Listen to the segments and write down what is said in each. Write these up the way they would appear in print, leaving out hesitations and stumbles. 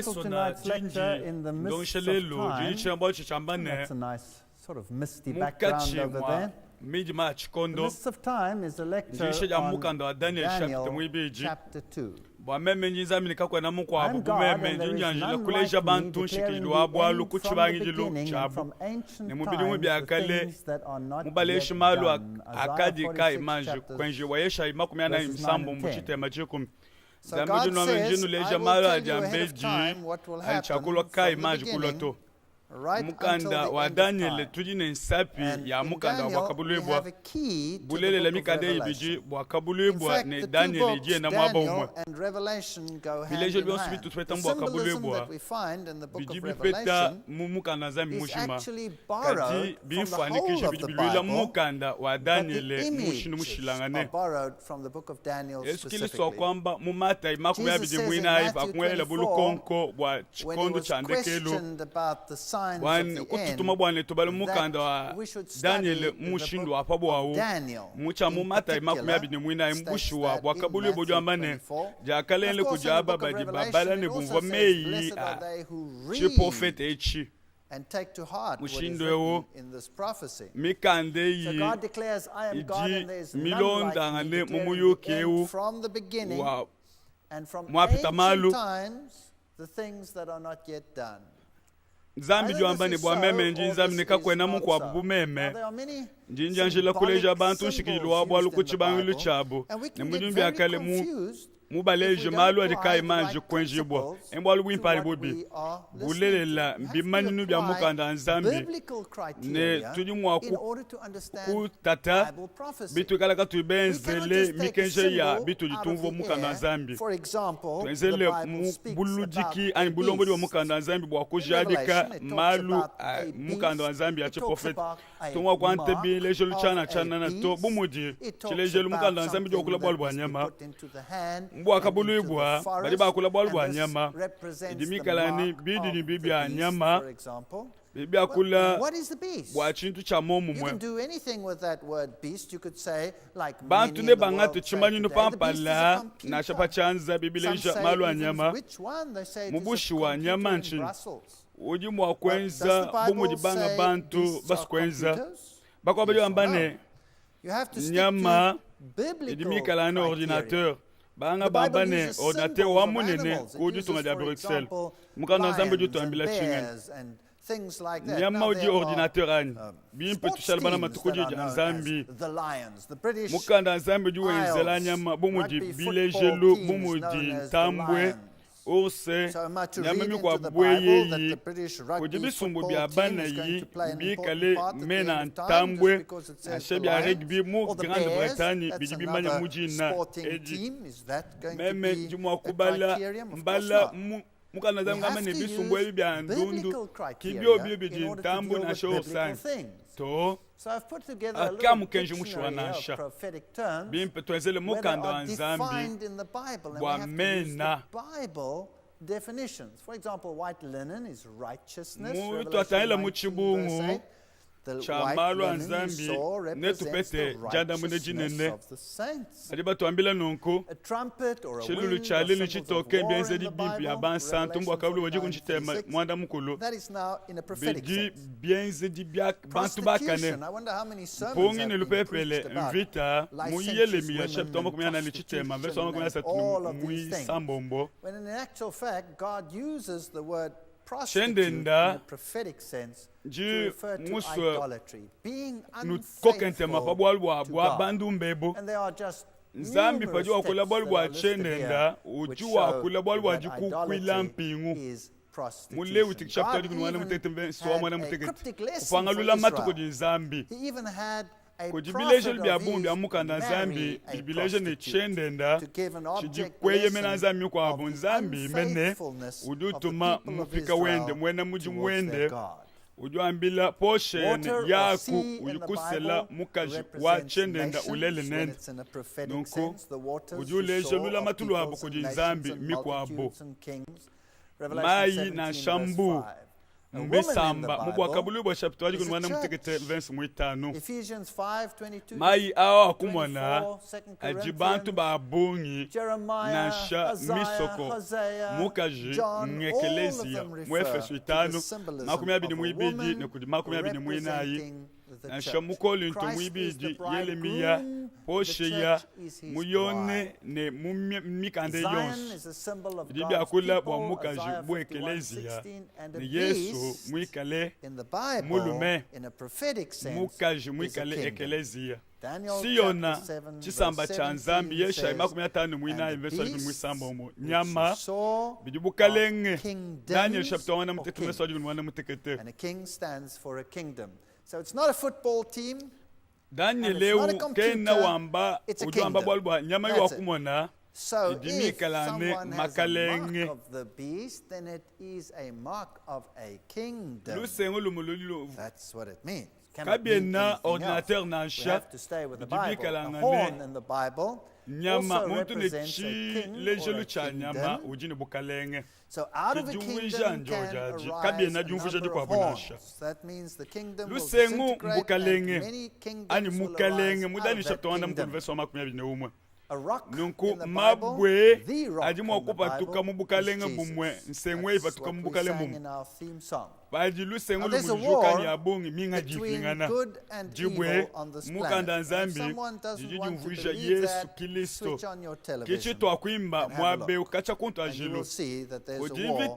title tonight's lecture, In the Mists of Time. That's a nice sort of misty background over there. The Mists of Time is a lecture on Daniel chapter 2. I'm God, and there is none like me, declaring the end from the beginning and from ancient times the things that are not yet done. Isaiah 46 chapters, verses 9 and 10. So God says, I will tell you ahead of time what will happen from the beginning, right until the end of time. And in Daniel, we have a key to the book of Revelation. In fact, the two books, Daniel and Revelation, go hand in hand. The symbolism that we find in the book of Revelation is actually borrowed from the whole of the Bible, but the images are borrowed from the book of Daniel specifically. Jesus says in Matthew 24, when he was questioned about the signs of the end, that we should study the book of Daniel in particular, states that in Matthew 24. And of course, in the book of Revelation, it also says, blessed are they who read and take to heart what is written in this prophecy. So God declares, I am God and there is none like me, declaring the end from the beginning and from ancient times the things that are not yet done. Nzambi juambani bwa meme njinza mnika kwena mungu wa bumeme njinja njila kuleja bantu shikilwa bwa lukuchibangilu chabo ne mujumbi akale mubaleje malu adikai manje kwenjibwa embwa lubimpali bobi bulelela mbimanyinu bya mukanda nzambi ne tujimwa ku tata bitu kala ka tubenzele mikenje ya bitu litumvo mukanda nzambi twenzele buludiki ani bulombo bwa mukanda nzambi bwa kujadika malu mukanda nzambi ya profet tumwa kwante bi leje luchana chana na to bumudi chileje mukanda nzambi bwa kula bwa nyama mbwa kabulibwa bali bakula bwa nyama idimikalani bidi ni bibi ya nyama bibi akula bwa chintu cha momu mwe bantu ne bangatu chimanyi no pampala na shapa chanza bibi leja malu ya nyama mubushi wa nyama nchi uji mwa kwenza bumudi banga bantu baskwenza bakwa bali ambane nyama idimikalani ordinateur banga bambane ordinateur wa munene kuju tunga dia Bruxelles mukanda nzambe ju tuambila chingen nyama uji ordinateur ani bimpe tushalbana matukuji ja nzambi mukanda nzambe ju wenzela nyama bumuji bilejelu bumuji tambwe ose nyama mi kwa bweye kujibi sumbu bya bana yi bi kale mena tambwe ashebi a rugby mu Grande Bretagne bijibi manya mujina eji meme jumwa kubala mbala mukana zanga mane bisumbu ebi bya ndundu kibyo biji tambu na show sign to so I've put together a little dictionary of prophetic terms that are defined in the Bible, and we have to use the Bible definitions. For example, white linen is righteousness. Revelation 19:8. The white linen you saw represents the righteousness of the saints. A trumpet or a wind are symbols of war in the Bible. That is now in a prophetic sense. Prostitution, I wonder how many sermons have been preached about licentious women and prostitution and all of these things. When in actual fact, God uses the word prostitute in a prophetic sense to refer to idolatry, being unfaithful to God. And there are just Nzambi numerous pajua texts kula that bolu are listed here which ujua show kula bolu that jikukwila idolatry mpingu is mule prostitution. utik chapter God di mwana even mutete so had mwana a mutete cryptic lesson kufanga for lula matuko di Israel. Nzambi He even had a kujibileje prophet bya of bumbi his amukanda Nzambi marry a bibileje ne prostitute chendenda to give an object chijikweye mena lesson Nzambi kwa of the Nzambi mene unfaithfulness of the udutuma people of mufika wende Israel mwena muji towards mwende their God. ujuambila portion Water or yaku sea in the uyukusela Bible mukaji represents wa chendenda nations ulele when nene it's in a prophetic nunku sense. The waters, the ujuleje shore lula of matulu abo peoples and kuji nations Nzambi and mikwabo multitudes and kings. Revelation mai 17 na verse shambu 5. mbisamba mubwakabulu bwa chapter waji kunwana mutekete verse 5 Ephesians 5:22 mai awa akumona ajibantu babungi nasha misoko mukaji ngekelezia mu Efeso 5 makumi abiri mu ibidi nekudi makumi abiri mu inayi nasha mukolinto mu ibidi Yeremiya Hosea muyone ne mumikande yonse bibi akula bwa mukaji bwa ekelezia ni Yesu mwikale mulume mukaji mwikale ekelezia siyona chisamba cha nzambi Yesaya makumi atano mwina verse 17 omo nyama bidibukalenge Daniel chapter 1 mutekete verse 1 mutekete and a king stands for a kingdom. So it's not a football team. Daniel lewu kena wamba ujwamba bwalwa nyama yo akumona So if someone has a mark of the beast, then it is a mark of a kingdom. That's what it means. Cannot mean anything else. We have to stay with the Bible. The horn in the Bible also represents a king or a kingdom. So out of a kingdom can arise a number of horns. That means the kingdom will disintegrate and many kingdoms will arise out of that kingdom. A rock in the Bible, the rock in the Bible is Jesus. That's what we sang in our theme song. Now there's a war between good and evil on this planet. If someone doesn't want to believe that, switch on your television and have a look. And you will see that there's a war between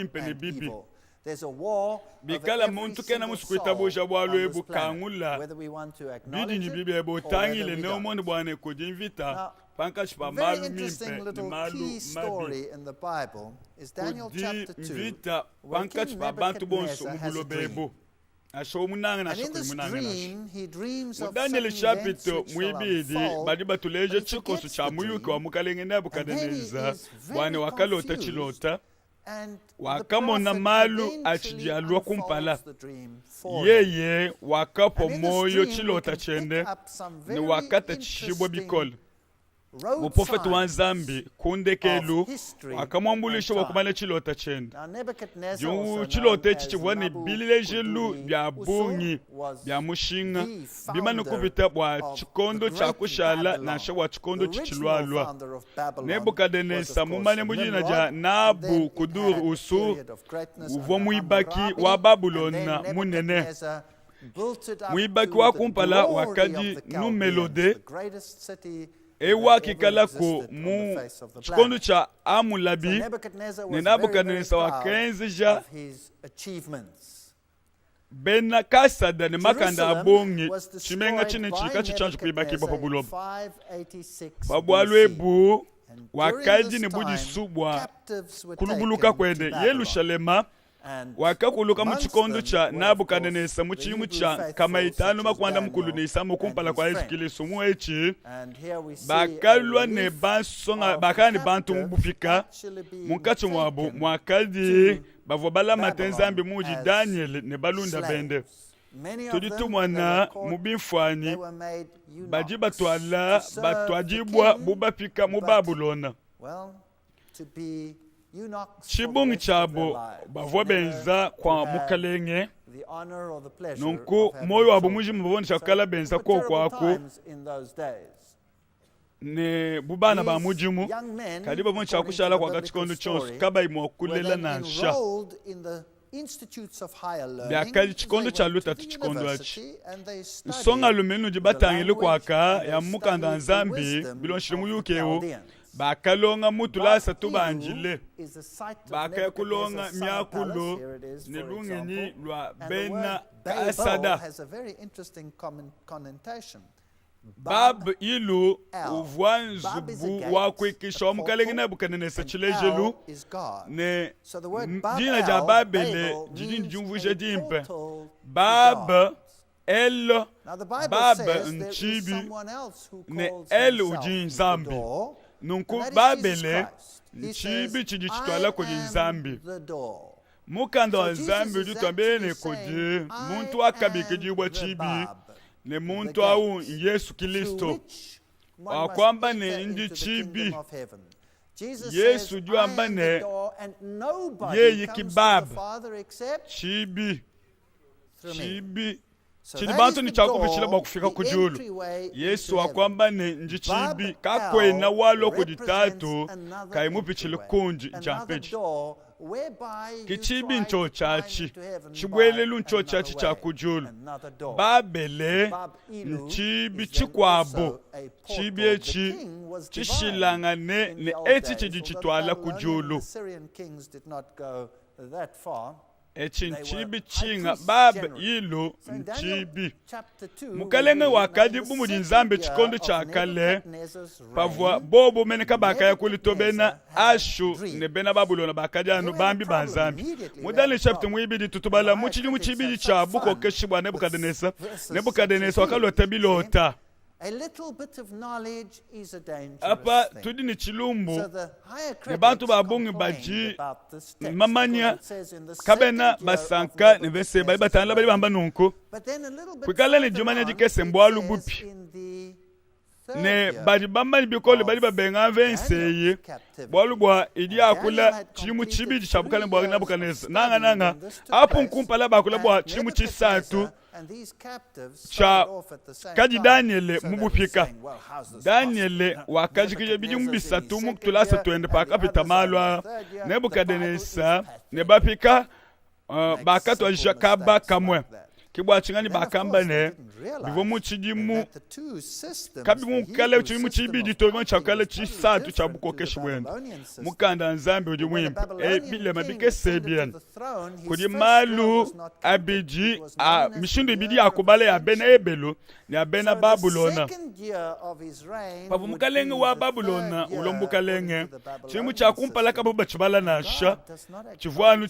good and evil. There's a war of every single soul on this planet, whether we want to acknowledge it or whether we don't. Now, very interesting little key story in the Bible is Daniel chapter 2, where King Nebuchadnezzar has a dream. And in this dream, he dreams of certain events which shall unfold, and then he is very confused. And wakamona malu achijalwa kumpala yeye wakapo moyo chilota chende ni wakata chishibwa bikolo muprofeti wa nzambi kundekelu wakamwambulisha wakumala chilota chende juu chilota echi chibwane bilile jelu bya bungi bya mushinga bimanu kubita bwa chikondo cha kushala na wa chikondo chichilwalwa Nebukadneza mumane mujina ja Nabu kudur usur uvo muibaki wa Babylona munene muibaki wa kumpala wakadi numelode ewa kikalako mu chikondo cha Amulabi ne Nebukadneza wakenzija bena kasada ne makanda abongi chimenga chine chika chichanju kuibaki babulobo babwalwebu wakaji ne bujisubwa kulubuluka kwende Yerusalema wakakuluka mu chikondo cha Nebukadneza mu chimu cha kamaitano makwanda mukulu ne isamu kumpala kwa Yesu Kristo mu echi bakalwa ne basonga bakani bantu mubufika munkacho mwabo mwakadi bavobala matenzambi muji Daniel ne balunda bende tuditumwana mubimfani baji batwala batwajibwa bubafika mu Babylona chibungi chabo bavobenza kwa mukalenge nunku moyo wabo muji mubone chakala benza ko kwako ne bubana ba mujimu kadi babone chakushala kwa gachikondo chonso kabai mokulela nansha byakali chikondo cha luta tuchikondo achi nsonga lumenu jibatangile kwaka ya mukanda nzambi bilonshire mu yukewo bakalonga mutulasa tubanjile bakakulonga myakulo nelungeni lwa bena kasada bab ilu uvwanzubu wakwikisha omukalenge Nebukadneza chilejelu ne jina ja babele jijini jumvuje dimpe bab el bab nchibi ne el ujin zambi nunku babele nchibi chijichitwala kwenye nzambi mukanda wa nzambi ujitwambene kodi muntu wakabike jibwa chibi ne muntu au Yesu Kristo wakwamba ne ndi chibi Yesu juu ambane yeye kibaba chibi chili bantu ni chakupichila bakufika kujulu. Yesu akwambane nji chibi kakwena walo kuditatu kaimupichile kunji jampeji kichibi ncho chachi chibwelelu ncho chachi chakujulu babele nchibi chikwabo chibi echi chishilangane ne eti chiji chitwala kujulu echinchibi chinga baba ilo nchibi mukalenge wakadi bumudi nzambe chikondo chakale pavwa bobo meneka bakaya kulitobena ashu ne bena babulona bakadi anu bambi banzambi mudali chapter mwibidi tutubala muchibidi cha buko keshibwa Nebukadneza wakalota bilota. A little bit of knowledge is a dangerous apa thing. tudini chilumbu So the higher ne bantu babungi baji mamanya kabena basanka ne bese bali batanda bali bamba nunku kwikala ne jumanya jikese mbwalu bupi ne bali bamba bikole bali babenga venseye bwalu bwa idi akula chimu chibiji chabukale bwa Nebukadneza nanga apu nkumpala bakula bwa chimu chisatu cha kaji Daniel mubupika Daniel wakajikije biji mbisatu mukutulasa tuende paka pitamalwa Nebukadneza ne bapika bakatwa jakaba kamwe kibwa chingani bakamba ne bivo muchidimu kabi mukale chimu chibidi to chakale chisatu chabukokeshi bwenda mukanda nzambe odi mwimba bile mabike sebian kudi malu abiji mishindo ibidi akubale ya bena ebelo ni abena Babulona pavu mukalenge wa Babulona ulombukalenge chimu chakumpala kabuba chibala nasha chivwanu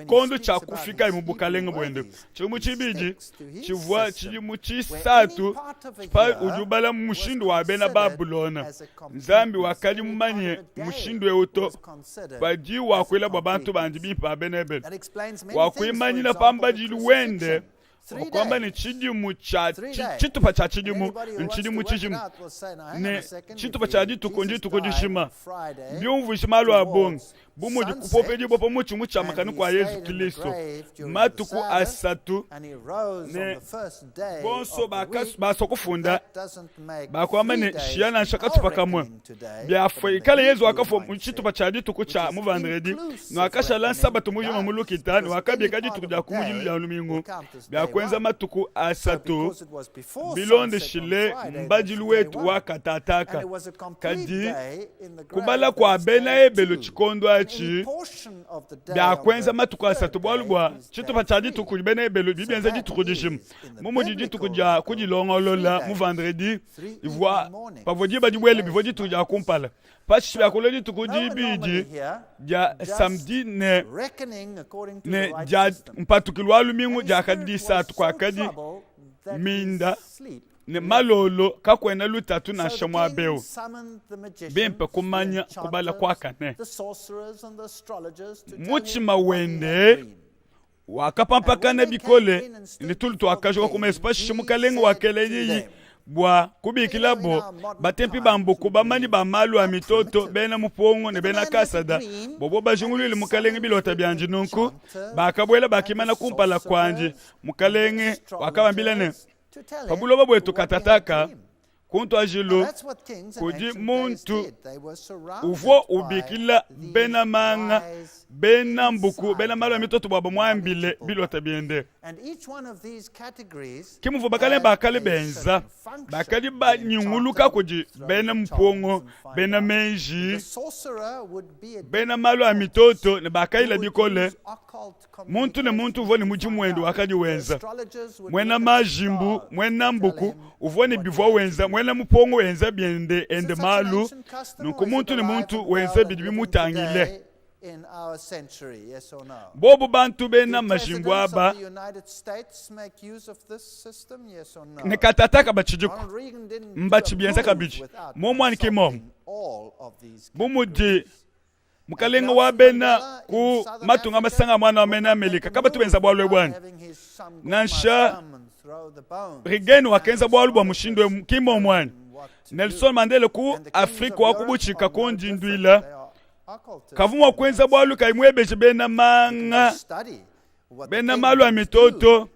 kondo chakufika imubukalenge bwende chimu chibiji chivwa chimu chisatu pa ujubala mushindo wa bena Babulona nzambi wakali mumanye mushindo euto baji wakwela babantu banji bipa benebel wakwimanyina pambajilu wende kwamba ni chidimu cha chitupa cha chidimu nchidimu chidimu ne chitupa cha jituko jishima byumvu shimalu abongi bumuji kupopeji bopo mucha makani kwa Yesu Kristo matuku asatu ne bonso baso kufunda bakwamba ne shiana shakatupa kamwe byafwe ikale Yesu akafo mchitupa cha jituko cha muvandredi no akasha lansa batu muji mamulukita no akabye kaji tukuja kumuji ya lumingo byakwenza matuku asatu bilonde shile mbajilu wetu wakatataka kadi kubala kwa bena ebelo chikondo achi byakwenza matuku asatu bwalubwa chitupa cha jituku bena ebelo bibenza jituku jishim mumu jituku ja kujilongolola mu vendredi ivwa pavodi badibwele bivodi tuja kumpala pachi byakolo jituku jibiji ja samedi ne ja mpatukilwa lumingu ja kadi satu kwa kadi minda ne malolo kakwena lutatu na shamwa beo bempe kumanya kubala kwakane muchima wende wakapampakana bikole ni tulutu wakajoka kumespashi mukalengo wakeleyi bwa kubikilabo batempi bambuku bamani bamalu a mitoto bena mupongo ne bena kasada bobo bajungulile mukalenge bilota byanji nunku bakabwela bakimana kumpala kwanje mukalenge wakabambilane pabulo babwetu katataka kuntu ajilo kudi muntu uvo ubikila bena manga bena mbuku bena malu a mitoto bwabo mwambile bilota byende kimuvu bakale benza bakali ba nyunguluka kuji bena mpongo bena menji bena malu a mitoto ne bakaila bikole muntu ne muntu uvoni muji mwendo wakadi wenza mwena majimbu mwena mbuku uvoni bivo wenza mwena mpongo wenza byende ende malu nuko muntu ne muntu wenza bidibi mutangile in our century, yes or no? Bobo bantu bena majimbu aba nekatataka bachijuku mbachibienza kabiji momwani kimo bumudi mukalenga wa bena ku matunga masanga mwana wa mena Amerika kabatu benza bwalwe bwana nansha rigeni wakenza bwalu bwa mushindo kimo mwana Nelson Mandela ku Afrika wakubuchika konji ndwila kavumwa kwenza bwalu kaimwebeje bena manga bena malu amitoto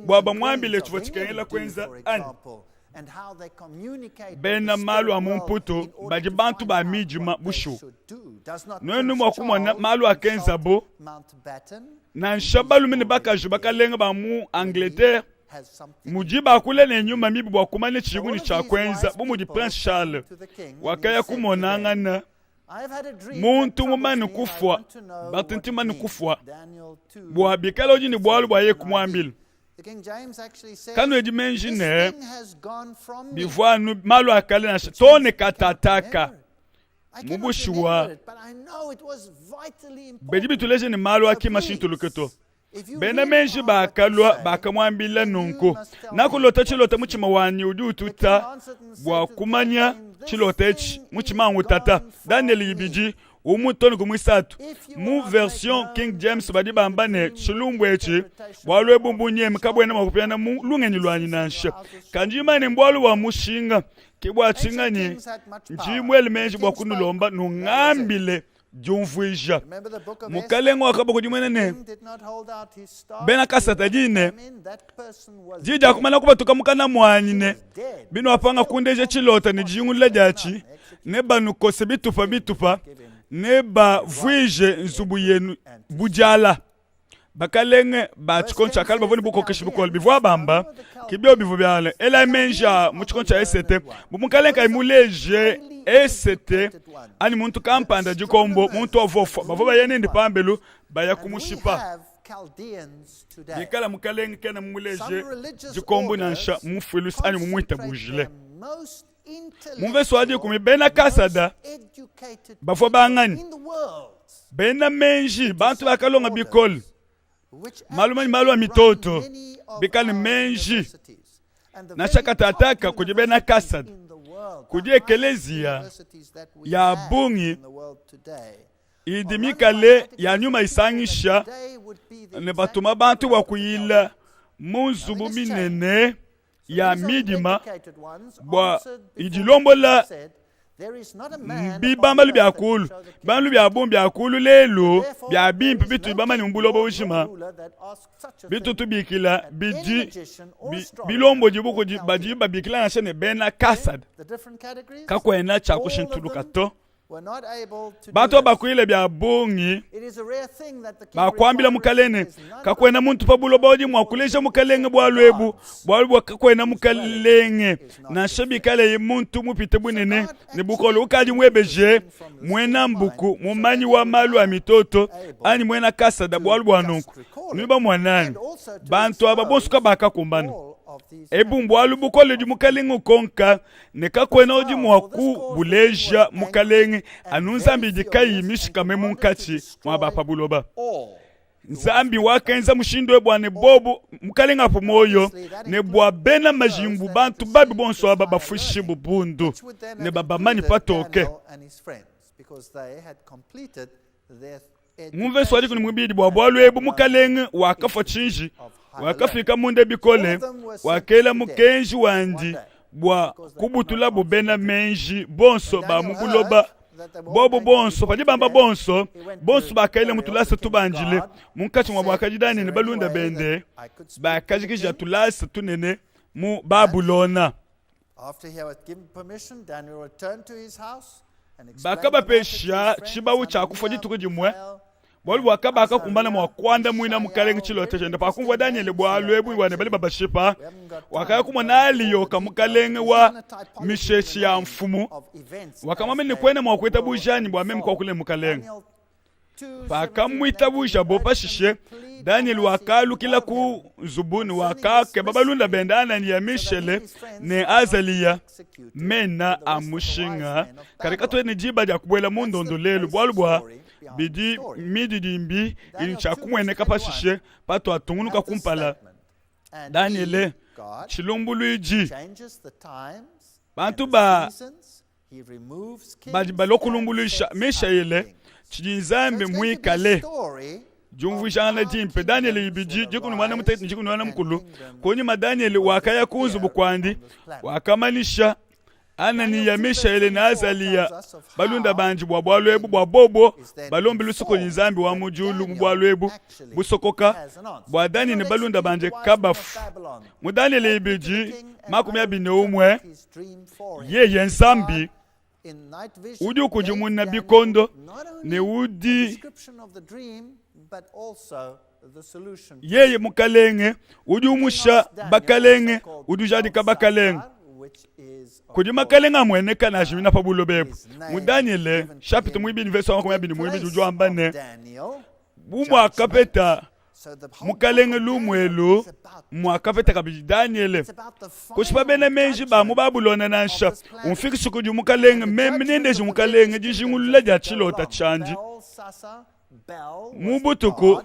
bwaba mwambile chuvo chikengela kwenza ani bena malu amumputo baji bantu ba mijima bushu nwenu mwakumwana malu akenza bo na nshabalu mini bakaju bakalenga ba mu Angleterre mujiba kule nenyuma mibi bwakumane chiguni cha kwenza bumudi Prince Charles wakaya kumonangana muntu mumani kufwa batinti mani kufwa bwabikala oji ni bwalu bwaye kumwambila kanu eji menji ne bivwanu malu akale na tone katataka mubushiwa beji bituleje ni malu akima shintuluketo bena menji bakalwa bakamwambila nunko nakulota chilota muchima wani udi ututa bwakumanya chilota echi muchima ngutata Daniel ibiji umutoni kumwisatu mu version King James badi bambane chilumbu echi bwalu ebumbunye mkabwena makupyana mu lungeni lwanyi nansha kanjima ni mbwalu wa mushinga kibwa chingani njimwele menji bwakunulomba nungambile jumvuisha mukalengo akabo kujumene ne bena kasata jine jija kumana kuba tukamukana mwanyine bino apanga kundeje chilota ni jingula jachi ne banukose bitupa ne ba vuije nzubu yenu bujala bakalenge ba chikoncha kalba voni buko keshibukol bivwa bamba kibyo bivu byale ela menja mu chikoncha esete bumukalenga imuleje esete ani muntu kampanda jikombo muntu ovofa bavoba yene ndi pambelu baya kumushipa bikala mukalenga kena muleje jikombo nansha mufilus ani mumuita bujile mumveso aje kumibena kasada bafo bangani bena menji bantu bakalonga bikol malumani malu amitoto bikali menji na shakatataka kujibena kasad kuje ekelezia ya bungi idimikale ya nyuma isangisha ne batuma bantu wakuyila munzubu minene ya midima bwa idilombola bibamalu byakulu banlu byabumbi akulu lelo byabimpi bitu bamani mbulobo ushima bitu tubikila biji bilombo jibuko bajiba bikila na shene bena kasad kakwena chakushintuluka to bato bakuile byabungi bakwambila mukalene kakwena muntu pabulobo oji mwakulisha mukalenge bwalwebu bwalwa kakwena mukalenge na shabikale muntu mupite bunene ne bukolo ukaji mwebeje mwena mbuku mumanyi wa malu amitoto ani mwena kasada bwalwa nuko niba mwanani bantu ababonsuka bakakumbana ebumbu alu bukole di mukalenga konka ne kakwena oji mwaku buleja mukalenga anunzambi dikai mishika memunkachi mwabapa buloba nzambi wakenza mushindwe bwane bobo mukalenga pumoyo ne bwa bena majimbu bantu babi bonso aba bafushi bubundu ne baba mani patoke mumve swali kuni mwibidi bwa bwalu ebu mukalenga wakafa chinji wakafika munde bikole wakela mukenji wandi bwa kubutula bubena menji bonso ba mubuloba bobo bonso padi bamba bonso bakaile mutulasa tubanjile munkati mwa bakajidani ne balunda bende bakajikija tulasa tunene mu babulona bakaba pesha chibawu cha kufaji tukujimwe bolu wakaba akakumbana mwakwanda mwina mukalenga chilote chenda pakumva Daniel bwalwebu wane bali babashipa wakaya kumonali yoka mukalenga wa misheshi ya mfumu wakamameni kwene mwakweta bujani bwa memu kwa kule mukalenga pakamwita buja bopa shishe Daniel wakalu kila ku zubuni wakake babalunda bendana ni ya Mishele ne Azalia mena amushinga karikato ni jiba ja kubwela mundondo lelu bwalubwa bidi midi dimbi inchakumwene kapashishe pato atungunuka kumpala Daniel chilumbuluiji bantu balokulumbuluisha Mishaele chijinzambe mwikale jumvishana jimpe Daniel ibiji jikunu mwana mutete jikunu mwana mkulu konyi ma Daniel wakaya kunzu bukwandi wakamanisha Ananiya, Mishaeli na Azaliya balunda banji bwalwebu bwabobo balombi lusuko nzambi wa mujulu bwalwebu busokoka bwadani ne balunda banje kabafu mudani ibiji makumi abiri umwe ye yensambi udi ukujumuna bikondo ne udi yeye mukalenge udi umusha bakalenge udi jadika bakalenge kudi makalenge amwene kana jimina pa bulobebu mu Daniel chapitre mwibini verse 1 mwibini juju ambane bumwa kapeta mukalenge lumwelu mwa kapeta kabiji Daniel kushipa bene menji ba mu babulona nansha umfikisi kudi mukalenge memnende ju mukalenge jishingulula ja chilota chanji mubutuku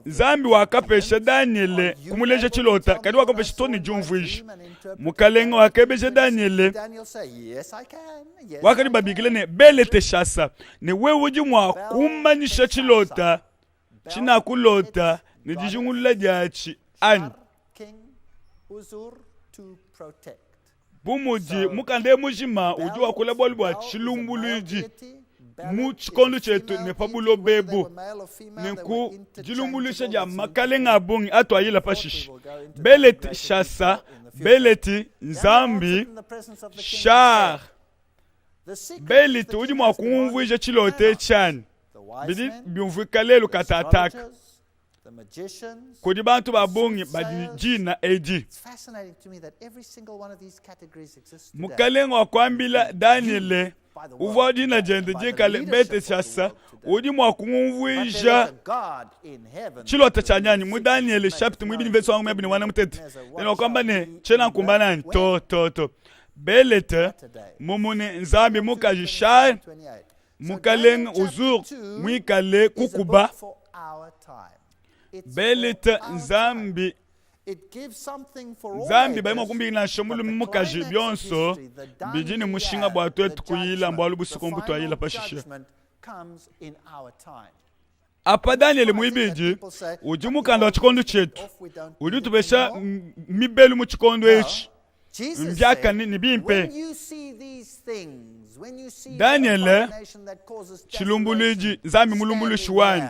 zambi wakapesha Daniel kumuleje chilota kadi wakapesha toni jumvuishi mukalenge wakapesha Daniel wakadi babigile ne belete shasa ne wewe mwa kumanyisha chilota china kulota ne dijungulula jachi ani bumuji mukande mujima uji wakula bwa chilumbuluji mu chikondo chetu ne pabulo bebu nku jilumbulisha ja makalenga abungi atwayila pashishi beleti shasa beleti nzambi shar beleti udi mwa kumvuije chilote chani bidi byumvukalelo katataka kudi bantu babungi badijina eji mukalenga wakwambila Daniel uvodi na jende jekale bete shasa udi mwa kumvuija chilota chanyani mu Daniel chapitre mwibini verse 1 wana mutete neno kwamba ne chena kumbanani to belete mumune nzambi mukajisha mukalenga uzur mwikale kukuba belete nzambi zambi baima kumbina shomulu mukaji byonso bijini mushinga bwatu etu kuyila mbwalu busikombu twayila pashishe apa Daniel mwibiji uji mukanda wa chikondo chetu udi tubesha mibelu mu chikondo echi mbyaka ni bimpe Daniel chilumbuliji zambi mulumbulu shiwani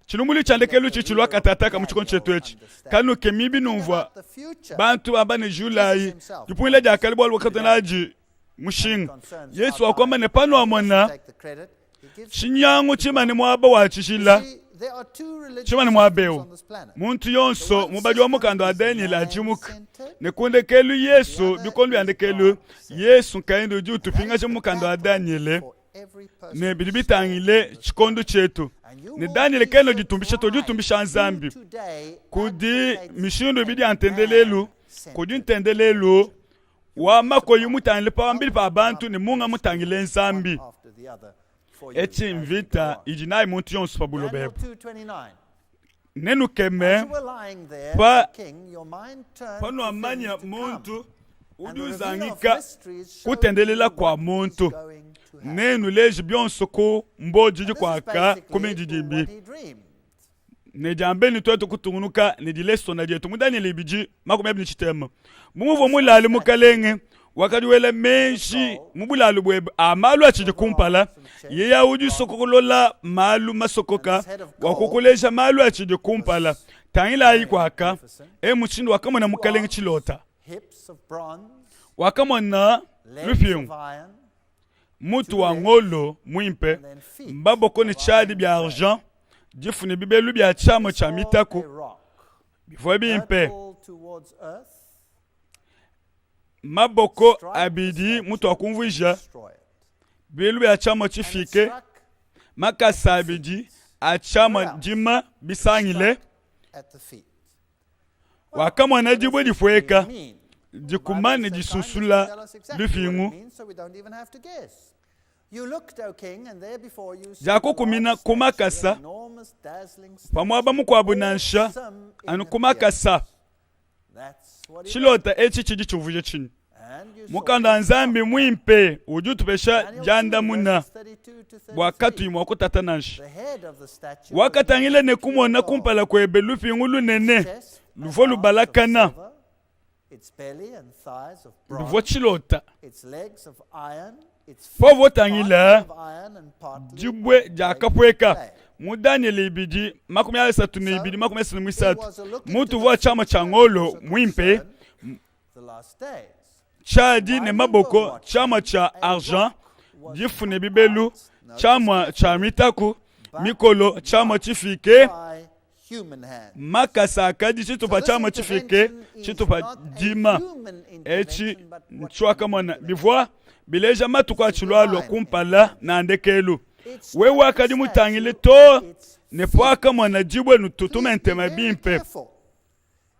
chilumbulu chandekelu chichilwa katataka mu chikondo chetu echi kanu kemibi numva bantu abane Julai dupwile ja kalibwa wakatanaji mushinga Yesu akwamba ne pano amona chinyangu chimani mwaba wachishila chimani mwabeo muntu yonso mubaji wa mukando wa Daniel ajimuka nekunde kelu Yesu bikondo yandekelu Yesu kaindo ju tupinga chimukando wa Daniel ne bidibitangile chikondo chetu ne Daniel keno jitumbisha nzambi kudi mishindo bidi antendelelu kudi ntendelelu wa mako yumutangile pa mbili pa abantu ne munga mutangile nzambi eti mvita ijinai muntu yonso pa bulobebu nenu keme pa pano amanya muntu uduzangika kutendelela kwa muntu nenu leji byonso ko mbojiji kwaka kumijijimbi nejambeni twetu kutungunuka nejileso na jetu mudani libiji makumebni chitema mumuvo mulali mukalenge wakati wele menshi mubulalu bwebe amalu achiji kumpala yeya uji sokokolola malu masokoka wakukulesha malu achiji kumpala tangila ayi kwaka mushindu wakamona mukalenge chilota wakamona lupiungu mutu wa ngolo mwimpe mbaboko ni chadi bya argent jifune bibelu bya chamo cha mitako bifo bimpe maboko abidi mutu wa kumvuija bibelu bya chamo chifike makasa abidi achama jima bisangile wakama na jibwe difweka jikumane jisusula lufingu jako kumina kumakasa pamwaba mukwabunansha anu kumakasa chilota echi chiji chuvuje chini mukanda nzambi mwimpe ujutupesha janda muna wakatu imwa kutatanansha wakatangile ne kumona kumpala kwebe lufingu lunene luvo lubalakana Vochilota. Povo tangila. Jibwe jakapweka. Mudaniel ibidi. Makumya satuni ibidi. Makumya satuni mutu wa chama changolo mwimpe. Chadi ne maboko. Chama cha argent. Jifune bibelu. Chama cha mitaku. Mikolo chama chifike. Makasa akadi chitupa chama chifike. Chitupa dima. Echi chwaka mwana. Bivwa. Bileja matu kwa chulwalo kumpala na andekelu. Wewe akadi mutangile to. Nepwaka mwana jibwe nututume ntema bimpe.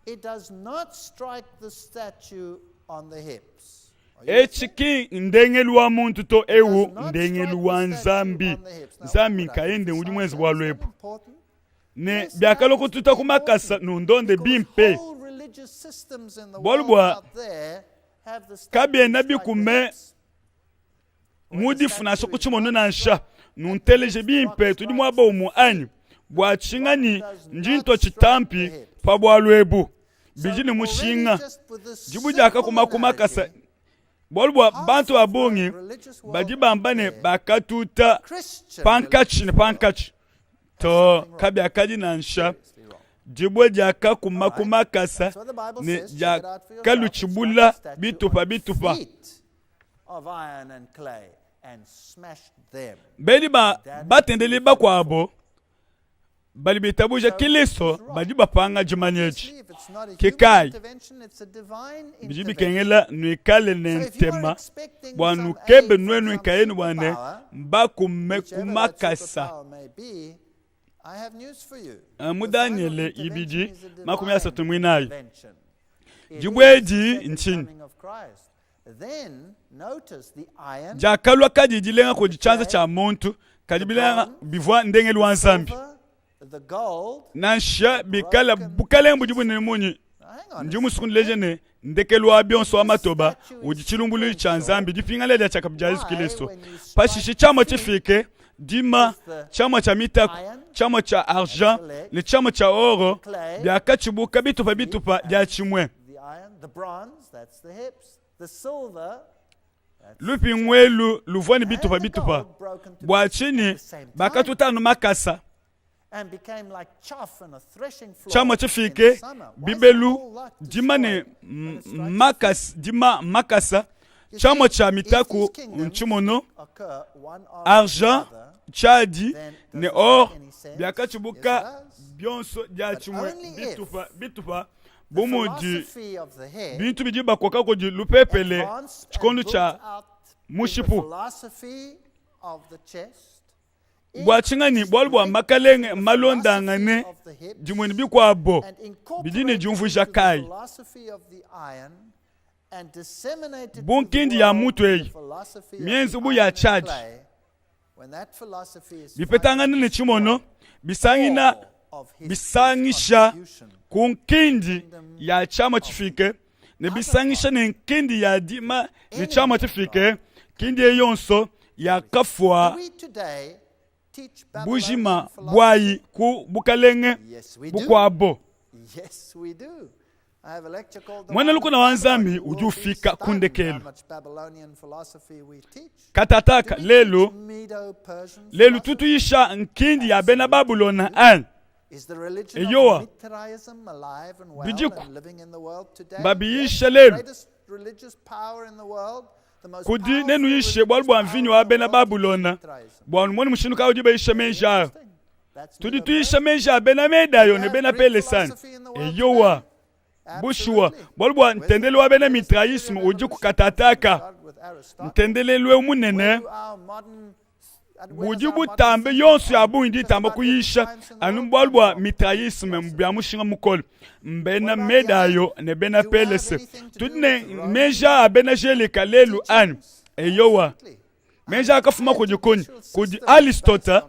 It does not strike the statue on the hips. Echiki ndengelu wa muntu to ewu ndengelu wa nzambi. Nzambi kaende udi mwezi wa lwebu. Ne biakalo kututa kumakasa nundonde bimpe. Bolbwa kabie nabi kume mudi funasho kuchimono na nsha. Nunteleje bimpe tudi mwaba umu anyu. Bwa chingani njinto chitampi pa bwa lwebu. Bijini mushinga. Jibu jaka kumakumakasa. Bolbwa bantu abungi. Bajiba mbane bakatuta pankach. To kabi akadi na nsha. Jibu jaka kumakumakasa. Ni jaka luchibula bitupa. Beli batendele bakwa abo. Bali bitabuja kiliso bajiba panga jumanyeji kikai bijibi kengela nuikale nentema bwanu kebe nwenu nkayenu bwane mbakume kumakasa mudaniele ibiji makumi asatu mwinayi jibweji nchini jakalwa kajijilenga kujicanza cha muntu kajibilenga bivwa ndengelu wanzambi nansha bikala bukale mbujibu ne munyi njumu sukuni lejene ndekelu abionso amatoba ujichilumbulu cha nzambi dipingale ja chakabjazi kileso pashishi chama chifike dima chama cha mitaku chama cha argent le chama cha oro byakachibuka bitupa bya chimwe lupingwelu luvwani bitupa bwa chini bakatutanu makasa chama chifike bibelu dimane makasa chama cha mitaku nchimono argent chadi ne or byakachibuka byonso bya chimwe bitupa bomodi bintu bijiba kwa kako di lupepele chikondo cha mushipu bwachingani bwalbwa makalenge malondangane jimweni bikwa abo bidine jumfusha kai bunkindi ya mutu eyi mienzi bu ya charge bipetangane ne chimono bisangisha kunkindi ya chama chifike ne bisangisha ne nkindi ya dima ne chama chifike kindi yonso ya kafwa bujima bwayi ku bukalenge bukwabo mwana luko na wanzami ujufika kundekelu katataka lelu tutuyisha nkindi ya bena Babylona an eyoa bijiku babiyisha lelu kudi nenu yishe bwalbwa mvinyo wa bena Babylona bwanu mwani mshinuka ujiba yisha menja tudi tuyisha menja bena medayo ne bena pelesani eyoa bushua bwalbwa ntendele wa bena mitraisme ujiku katataka ntendele lwe umunene bujibu tambe yonsu ya buindi tamba kuyisha anu bwalbwa mitraisme mbya mushinga mukolo mbena medayo ne bena pelese tudne meja bena jelika lelu an eyowa meja akafuma kujikoni kudi Aristotle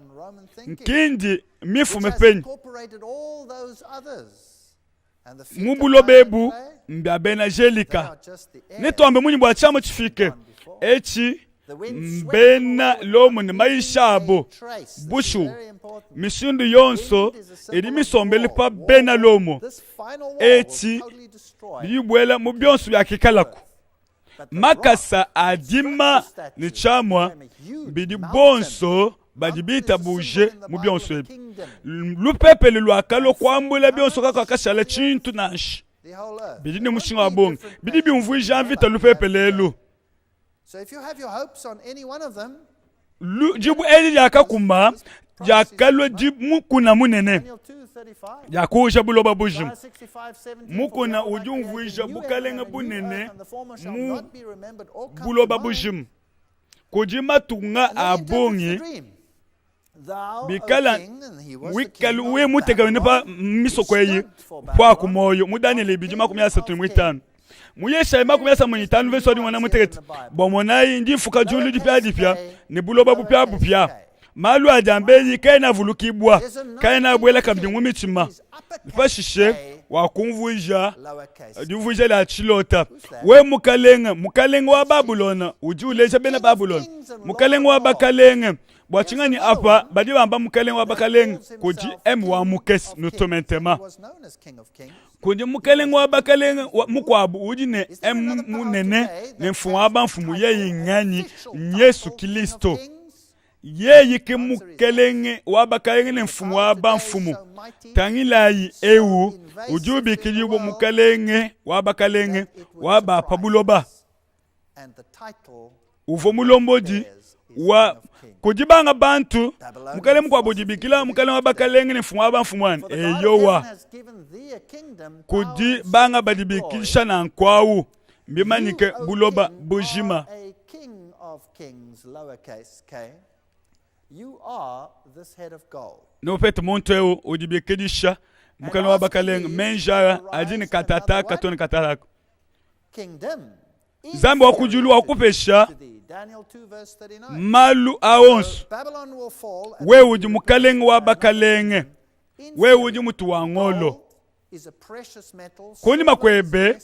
nkindi mifume penyi mubulo bebu mbya bena jelika netombe munyi bwa chama chifike echi mbena lomu ni maisha abo bushu misundu yonso edi misombele pa bena lomu eti libwela mu byonso byakikalaku makasa adima ni chamwa bidi bonso badibita buje mu byonso ebi lupepele lwakalo kwambula byonso kaka kashala chintu nashi bidi ni mushinga wabonga bidi byumvu janvita lupepele elu. So if you have your hopes on any one of them, jibu eli yakakuma yakalo jibu kuna munene yakusha buloba bujim mukuna ujumvuisha bukalenga bunene mu buloba bujim kujima tunga abongi bikala wikalu we mutega nipa misokweyi kwa kumoyo mudanile bijima kumya 35 muyesha ima kumyasa munitanu veso di wana mutegeti bomonai ndi fuka julu dipya ni buloba bupya malu ajambeyi kaina vulukibwa kaina bwela kamdingu michima fashishe wakumvuja divuja la chilota we mukalenga wa Babylona ujuleja bena Babylona mukalenga wa bakalenge bwachingani apa badi bamba mukalenga wa bakalenge koji wa mukes nutomentema kundi mukalenga wa bakalenge mukwabu ujine munene nemfuwa banfumu yeyi ngani Yesu Kristo yeyi ke mukalenge wa bakalenge nemfumu wa banfumu tangilayi ewu ujubi kijibo mukalenge wa bakalenge wa bapabuloba uvo mulomboji wa kujibanga bantu mukale mkwabujibikila mukale wa bakalenge nemfumu wa banfumwani eyowa kujibanga badibikisha na nkwawu mbimanike buloba bujima. No pet monte ujibikidisha mukale wa bakalenge menjara ajini katata katoni katarako zambi wakujulu wakupesha malu aonsu we uji mukalenge wa bakalenge we uji mutu wangolo kuni makwebe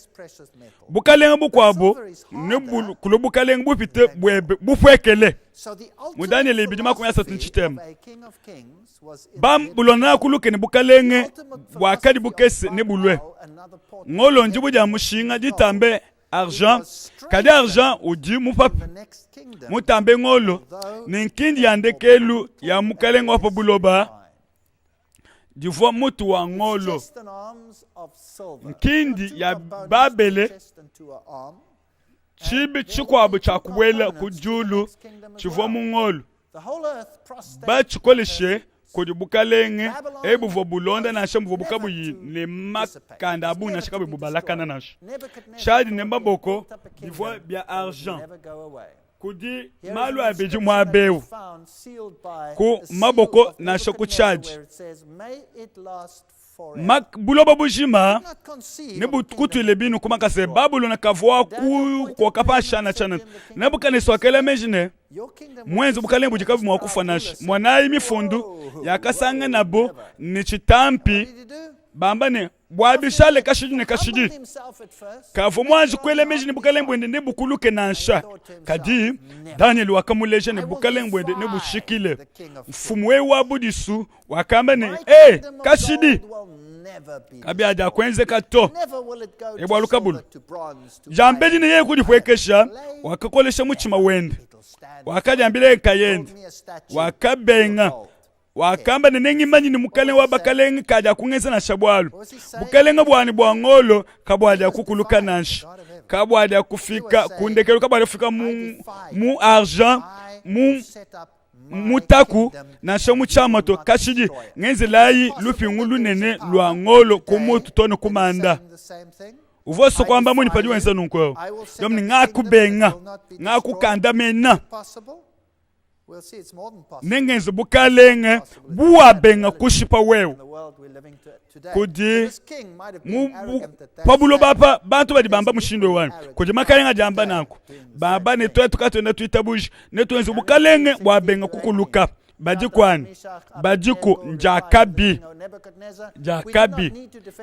bukalenge bukwabo ne kulo bukalenge bupite bwebe bufwekele mudaniele ibijima kumya 37 bam bulona kuluke ne bukalenge bwakadi bukese ne bulwe ngolo njibu ja mushinga ditambe argent kadi argent udi mupap mutambe ngolo ninkindi yandekelu ya mukalengo wa buloba divo mutu wa ngolo nkindi ya babele chibi chikwabu chakubwela kujulu chivo mungolo ba chikoleshe kodi bukalenge ebuvo bulonda na shambu bukabu yi le makanda abu na shikabu bubalakana nash chadi nemba boko divo bia argent kudi malu abeji mwa bewu ku maboko na shoku charge mak buloba bujima ne bukutu lebinu kuma kase Babylon kavwa ku ko kapasha na chana ne bukane swakele mejine mwenzo bukalembu jikabu mwakufa nashi mwanayi mifundu yakasanga nabo ni chitampi bambane bwabishale kashidi kafu mwanji kwele mejine bukalembu ne bukuluke nansha kadi Daniel wakamuleje ne bukalembu ne bushikile mfumwe wabudisu wakambane kashidi kabi aja kwenze kato ebwalukabulu jambedi ne yekudi kwekesha wakakolesha muchima wende wakajambile kayende wakabenga wakamba nengi manyi ni mukale wa bakalenge kaja kungeza na shabwalu bukalenga bwani bwangolo kabwaja kukuluka nanshi kabwaja kufika kundekelo kabwaja kufika mu argent mutaku na shomu chamato kashiji ngenze layi lupingu lunene lwa ngolo kumutu tono kumanda uvoso kwamba muni padi wenza nunko yomni ngakubenga ngakukanda mena nengenze bukalenge buwabenga kushipa wewe kudi pabulo bapa bantu badi bamba mushindo wanu kudi makalenga jamba nako baba netwe tukatenda tuitabuji netwenze bukalenge bwabenga kukuluka bajikwani bajiku njakabi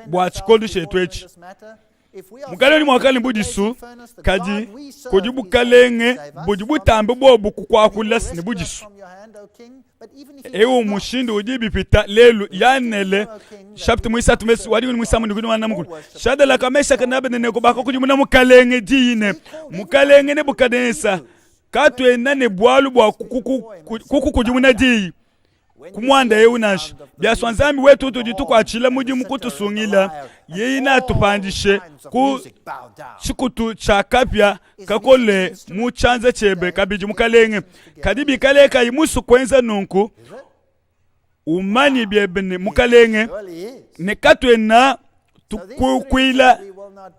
bwachikodu shetwechi Mukaleni mwakali mbujisu kadi kodi bukalenge budi butambe bobu kukwakulasi ni bujisu. Ewo mushindu ujibi pita lelu yanele shapti muisa tumesi wadi muisa mundu wana mukulu. Shadala kamesha kanabe nene kubaka kujimuna mukalenge diine. Mukalenge ne bukadenesa katwe nane bwalu bwa kuku kujimuna dii. Kumwanda yeunash byaswanzambi wetu tujitukwa achila muji mukutu sungila yeina tupandishe ku chikutu cha kapya kakole muchanza chebe kabiji mukalenge kadibi kaleka imusu kwenza nunku umani byebene mukalenge ne katwena tukukwila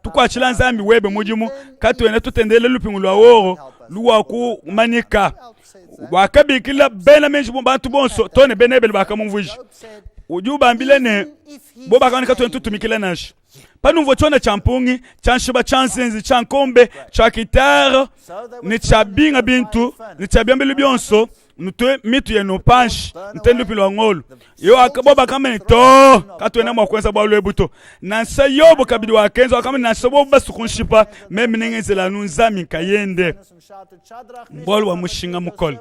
tukwachila nzambi webe mujimu katwena tutendele lupingu lwa woro luwa ku manika wakabikila bena menji bantu bonso tone benebele bakamumvuji ujuba ambilene bo bakanika tutumikile nashi panumvo chona champungi chanshiba chansenzi chankombe chakitaro ni chabinga bintu ni chabyambele byonso nutwe mitu yeno panshi ntendu pilo ngolo yo akaboba kama to katwena mwakwenza bwa lwebuto nansa yobo kabidi wakenza kama nansa boba basukunshipa meme nengezela nunzami kayende mbolo wa mushinga mukolo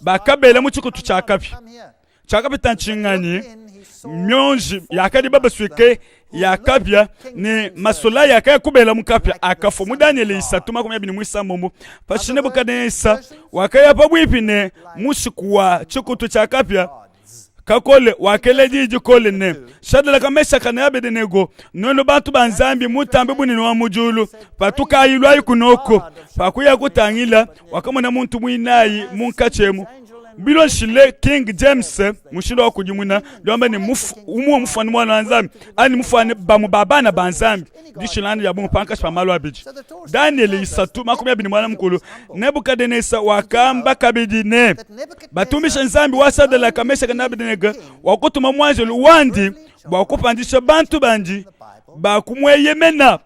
bakabela muchikutu chakapi tanchingani myonji yakadi baba swike yakapya ni masola yakaya kubela mukapya akafo mudaniele isatuma kumya bini mwisa momo pashine bukadenesa wakaya pabwipine musikuwa chikutu chakapya kakole wakele jiji kole ne shadala kamesha kanabe denego nono bantu banzambi mutambe bunini wa mujulu patuka yilwa ikunoko pakuya kutangila wakamona muntu mwinayi munkachemu bilo shile King James mushilo wa kujimuna lyomba ni mufani mwana wanzambi ani mufani bamubabana banzambi dishilani ya bumu panka shpamalo abiji Daniel isatu makumya bini mwana mkulu Nebukadneza wakamba kabidi ne batumisha nzambi wasadala kamesha kanabidinega wakutuma mwanzo luwandi wakupandisha bantu banji bakumweyemena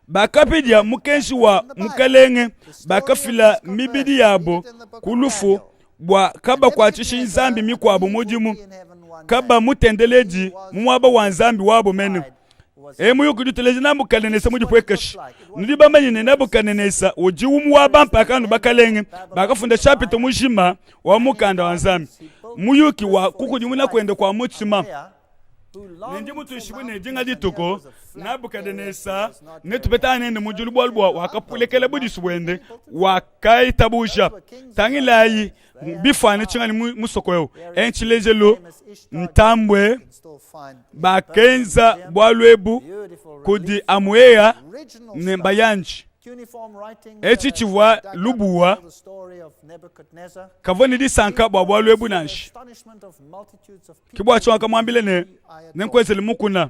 bakapidya mukenshi wa mukalenge bakafila mibidi yabo kulufu bwa kaba kwachishi nzambi mikwabo mujimu kaba mutendeleji mwaba wanzambi wabo menu muyukuduteleji nabukanenesa mujipwekeshi ndiba manyine nabukanenesa ujiumu waba mpakanu bakalenge bakafunda chapito mujima wa mukanda wanzambi muyuki wa kukujimuna kwende kwa mutsima Nenji mutu ishibune jinga dituko Nabukadneza netupetane ne mujulu bolbwa wakapulekele budisubwende wakaitabusha tangilayi bifane chingani musokoyo enchilejelo ntambwe bakenza bwalwebu kudi amweya nembayanji echichivwa lubuwa kavoni disanka bwalwebu nanshi kibwa chonka mwambile ne nenkwezele mukuna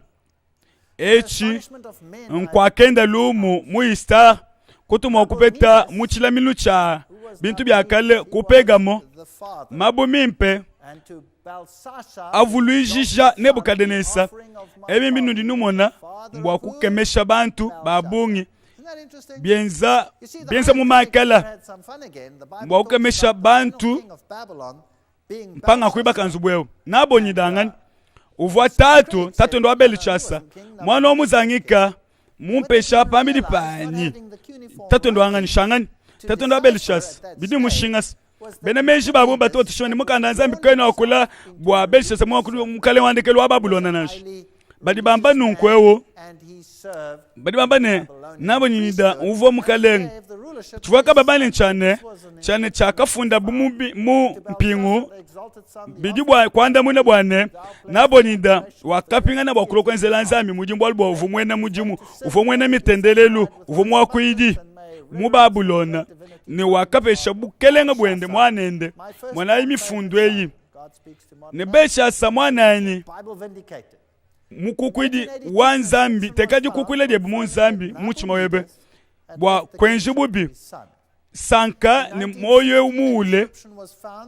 echi nkwakenda lumu muista kutuma kupeta muchila minu cha bintu byakale kupegamo mabumimpe avuluijisha Nebukadneza ebi minu dinumona mbwa kukemesha bantu babungi bienza mumakala mbwa kukemesha bantu mpanga kuiba kanzubweo nabonyidangani uvwa tatu ndo abelichasa mwana omuzangika mumpesha pambili panyi tatu ndo angani shangani tatu ndo abelichasa bidi mushingasa bene meji babu bato tishoni mukanda nzambi kwena okula bwa belchasa mukale wandekelo wa Babulona nashi badi bamba nunkwewo badi bamba ne nabo nyinida uvo mukaleng chwaka babani chane chakafunda mu mpingu bidi bwa kwanda muna bwane nabo nyinida wakapinga na bakulo kwenzela nzambi mujimbo albo uvumwena mujimu uvumwena mitendelelu uvumwa kuidi mu Babulona ni wakapesha bukelenga bwende mwanende mwana imifundweyi ne besha samwanani mukukwidi wanzambi tekaji kukwile de munzambi muchimawebe bwa kwenji bubi sanka ni moyo umuule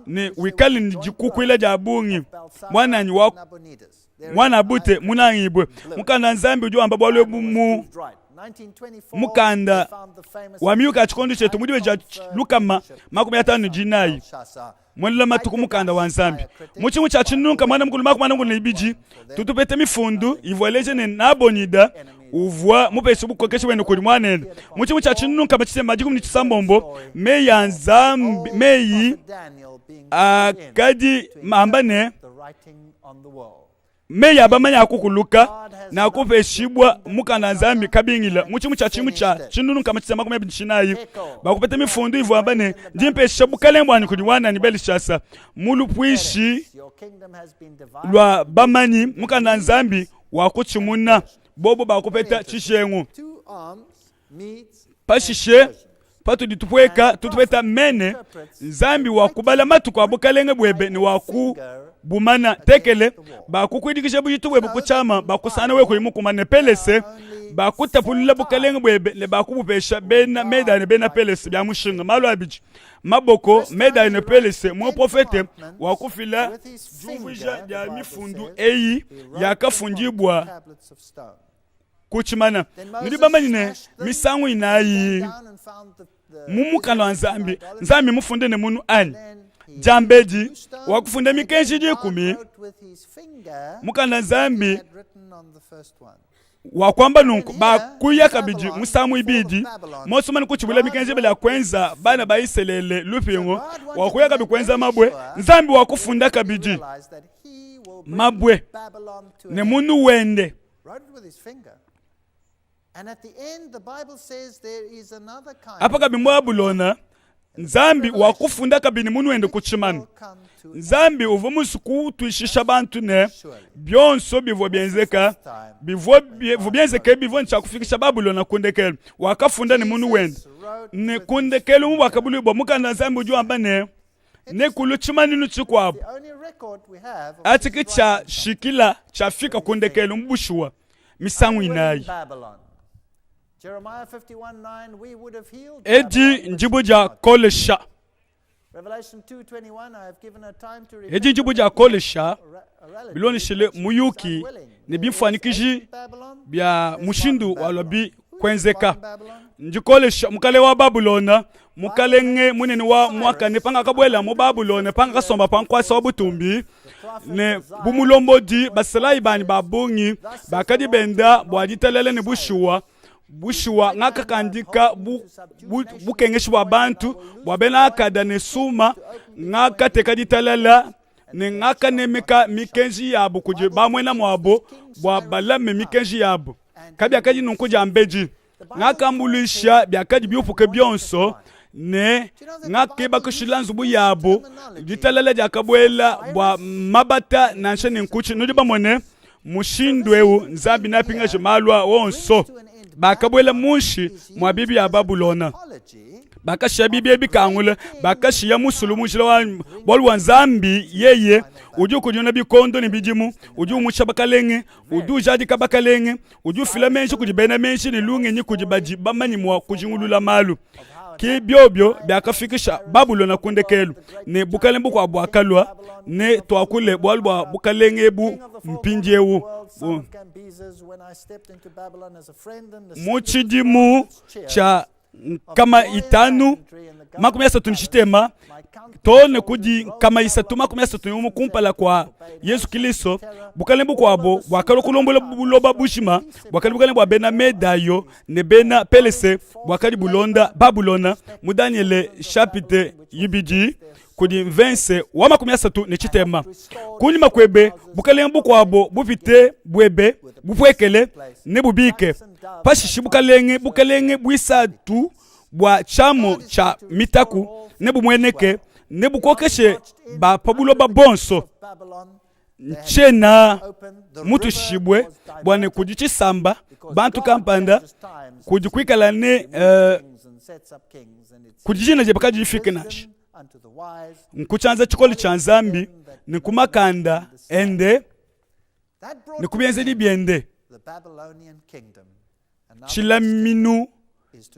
ni wikali ni jikukwile jabungi mwanani wa mwana bute munangibwe mukanda nzambi ujua ambabo wale mu mukanda wamiyuka chikondo chetu mudiwe ja lukama makumi atanu jinayi mwanila matuku mukanda wanzambi muchimu cha chinunka mwana mkulu makuma mkulu ibiji tutupete mifundu ivoeleje ne nabonida uvwa mupesi bukokeshi wene kuli mwanene muchimu cha chinu kama chisemba jiku mnichisambombo meyi anzambi meyi akadi mambane meyi abamanya akukuluka na akupeshibwa mukana nzambi kabingila muchimu cha chinu kama chisemba kumebe nchinayi bakupete mifundu ivu ambane ndimpesha bukalembwa ni kuli mwanene beli shasa mulupwishi lwa bamanyi mukana nzambi wakuchimuna bobo bakupeta chishengu pashishe patu ditupweka tutupeta mene nzambi wakubala matuku abukalenge bwebe ni waku bumana tekele bakukwidikisha bujitu bwebe kuchama bakusana we kulimu kumane pelese bakutapulila bukalenge bwebe ne bakubupesha bena meda ne bena pelese bya mushinga malo abiji maboko meda ne pelese mo profete wakufila jumija ya mifundu eyi yakafungibwa kuchimana nudi bamanine misangu inayi mumukano nzambi nzambi mufunde ne munu ani jambeji wakufunda mikenshi jikumi mukana nzambi wakwamba nunku bakuya kabiji musamu ibidi mosumani kuchibula mikenshi bela kwenza bana baiselele lupingo wakuya kabi kwenza mabwe nzambi wakufunda kabiji mabwe ne munu wende. Apa kabi mwabulona nzambi wakufunda kabini munu wende kuchimana nzambi uvumusuku tuishisha bantu ne byonso bivo byenzeka bivo byenzeka bivo nchakufikisha Babulona kundekele wakafunda ne munu wende ne kundekele mu wakabulu bo mukana nzambi ujua ambane ne kuluchimani nuchikwabo atiki cha shikila cha fika kundekele mbushuwa misangu inayi Eji njibuja kolesha Eji njibuja kolesha biloni shile muyuki ne bimfanikiji bya mushindu walobi kwenzeka njikolesha mukale wa Babulona mukalenge munene wa mwaka ne panga kabwela mu Babulona panga kasomba pankwasa obutumbi ne bumulombo di basalai bani babungi bakadi benda bwaditelele ne bushuwa ngaka kandika bukengeshi bwa bantu bwabena akada ne suma ngaka tekaditalala ne ngaka nemeka mikenji yabo kuje bamwena mwabo bwa balame mikenji yabo kabi akadi nunkuja ambeji ngaka mbulisha byakadi byupuke byonso ne ngaka bakashilanzu bu yabo ditalala jakabwela bwa mabata nanshe nkuchi nudi bamone mushindwewu nzambi napinga jemalwa wonso bakabwela mushi mwa bibi ya Babulona bakashiya bibi ebikangule bakashiya musulumu shila wa nzambi yeye uju kujuna bikondo ni bijimu uju musha bakalenge uju jadi kabakalenge uju fila menshi kujibena menshi ni lunge nyi kujibaji bamanyi mwa kujingulula malu ki byobyo byakafikisha Babulona kundekelu ne bukalembu kwa bwakalwa ne twakule bwalwa bukalenge bu mpinjewu muchidimu cha kama itanu makumi asatu nishitema tone kudi kama isatu makumi asatu yumu kumpala kwa Yesu Kristo bukalembu kwabo bwakalo kulombola buloba bushima bwakali bukalembu wa bena medayo ne bena pelese bwakali bulonda Babulona mu Daniel chapitre yibiji kudi mvense wa makumi asatu nishitema kunyima kwebe bukalembu kwabo bupite bwebe bupwekele ne bubike pashishi bukalenge bwisatu bwa chamo cha mitaku ne bumweneke ne bukokeshe ba pabulo ba bonso nchena mutu shibwe bwane kujichisamba bantu kampanda kujikwikala ne kujijina je bakaji ifike nashi nkuchanza chikoli cha nzambi nikumakanda ende nikubienze libyende chilaminu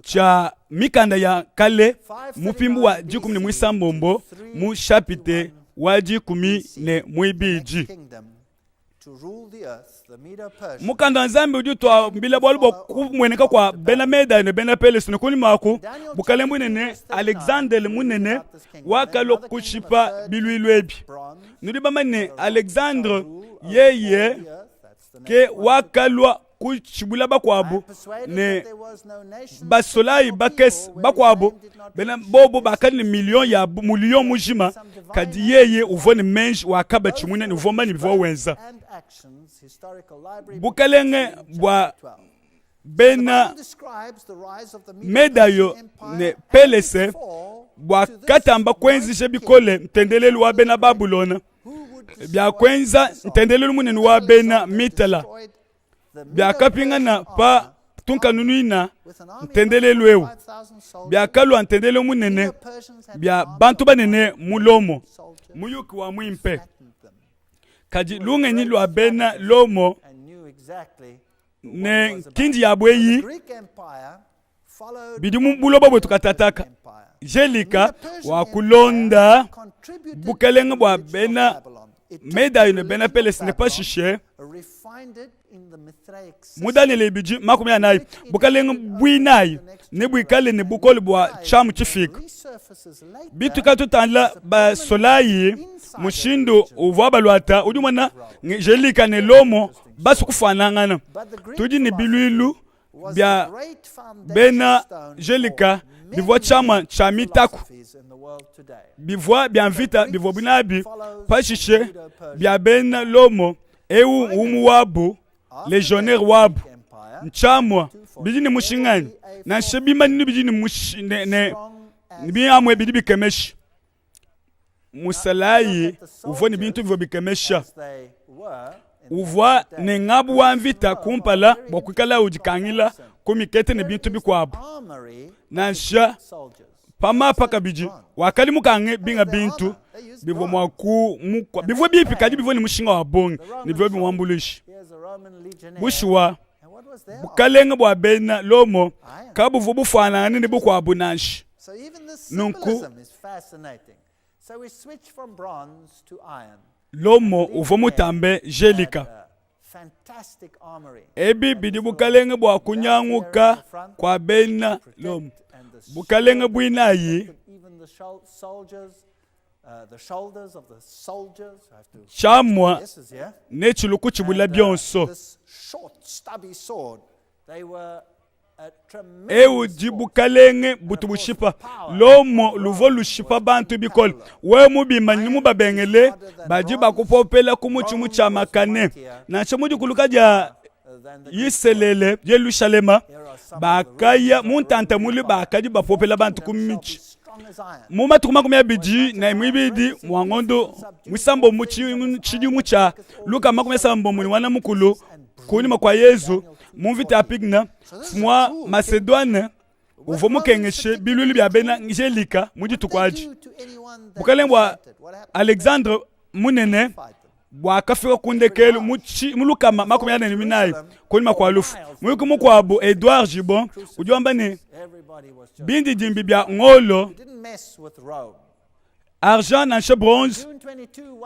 cha mikanda ya kale mupimbu wa jikumi ni mwisambombo mu chapite wa jikumi ne mwibiji mukanda nzambi ujutwa mbila bwalubo kumweneka kwa bena meda ne bena pelesi nekuni maku bukalembu nene Alexander munene wakalo kushipa bilwilwebi nudi bamane Alexandre yeye ke wakalwa kuchibula bakwabu ne basolai bakes bakwabu bena bobo bakani million ya million mujima kadi yeye uvone menj wakaba chimuna ni uvoma ni bivo wenza bukalenge bwa bena medayo ne pelese bwa katamba kwenzishe bikole mtendelelu wa bena Babulona bya kwenza mtendelelu munene wa bena mitala bya kapingana pa tunka nunuina mtendelelu ewu bya kalu mtendelelu munene bya bantu banene mulomo muyuki wa mwimpe kaji lunge ni lwa bena lomo ne kindi ya bweyi bidi mubulobo bwe tukatataka jelika wa kulonda bukelenga bwa bena medayo ne bena pelesi ne pashishe mudani le biji makumi anayi bukalenga bwinayi ne bwikale ne bukole bwa chamu chifika bituka tutandla ba solayi mushindo uvaba lwata udumana jelika ne lomo basu kufanangana tudi ne biluilu bya bena jelika bivwa chama cha mitaku bivwa bya mvita bivwa binabi pashishe bya bena lomo ewu umu wabu legionnaire wabu nchamwa bijini mushingani na shebima nini bijini ne amwe bidi bikemeshi musalayi uvoni bintu bivyo bikemesha uvwa ne ngabu wa mvita kumpala bwakwikala ujikangila kumikete ne bintu bikwabu nansha pama paka biji wakali mukange binga bintu bivyo mwaku mukwa bivyo bipi kadi bivyo ni mushinga wa bongi ni bivyo bimwambulishi bushwa bukalenga bwa bena lomo kabu vubu fana ni bukwabu nanshi nunku lomo uvomu tambe jelika ebi bidi bukalenga bwa kunyanguka kwa bena lomo bukalenga bwinayi chamwa nechiluku chibula byonso ewu jibukalenge butu bushipa lomo luvo lushipa bantu bikol we mubima ni mubabengele baji bakupopela kumuchimu cha makane na chemuji kuluka ja yiselele Yerusalema bakaya muntanta muli bakaji bapopela bantu kumichi muma tukuma kumya biji na imibidi mwangondo musambo chidi mucha luka makumya sambo muni wana mukulu kuni makwa Yesu mumvita apigna mwa Macedoine uvomu kengeshe biluli bya bena jelika mudi tukwaji bukalengwa Alexandre munene bwa kafika kundekelu muluka makumya yana niminayi kuni makwa lufu muyuku mukwabu Edouard Gibon ujwamba ni bindi jimbi bya ngolo argent na bronze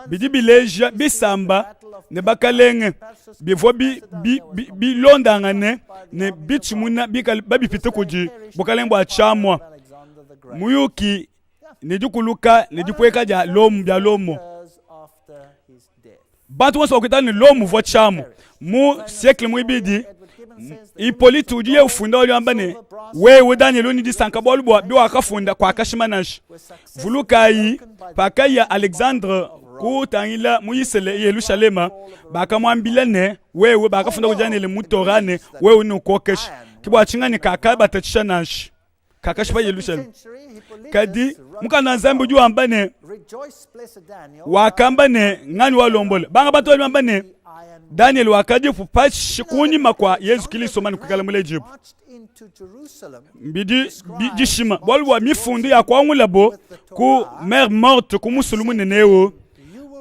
bidi bileja bisamba ne bakalenge bivwa bilondangane ne bichimuna babipite kuji bukalembo achamwa muyuki ne dukuluka ne dipweka ja lomu bya lomo bantu wonso okita ni lomu vo chamu mu siècle mwibidi Hippolyte ujiye ufunda oliyambane wewe Daniel oni disanka bolubwa biwa kafunda kwa kashimanashi vulukai pakaya Alexandre kutangila muyisele Yerusalema bakamwambilane wewe bakafunda kujanele mutorane wewe ni ukokesh kibwa chingani kaka batachanashi kakashipa Yerusalema kadi mukana nzambu juu ambane wakambane ngani walombole banga bato oliyambane Daniel wakaji fupashi kunyima kwa Yesu Kristo mani kukala mulejibu mbidi jishima bolwa mifundu ya kwa ngulabo ku mère morte ku musulumu nenewo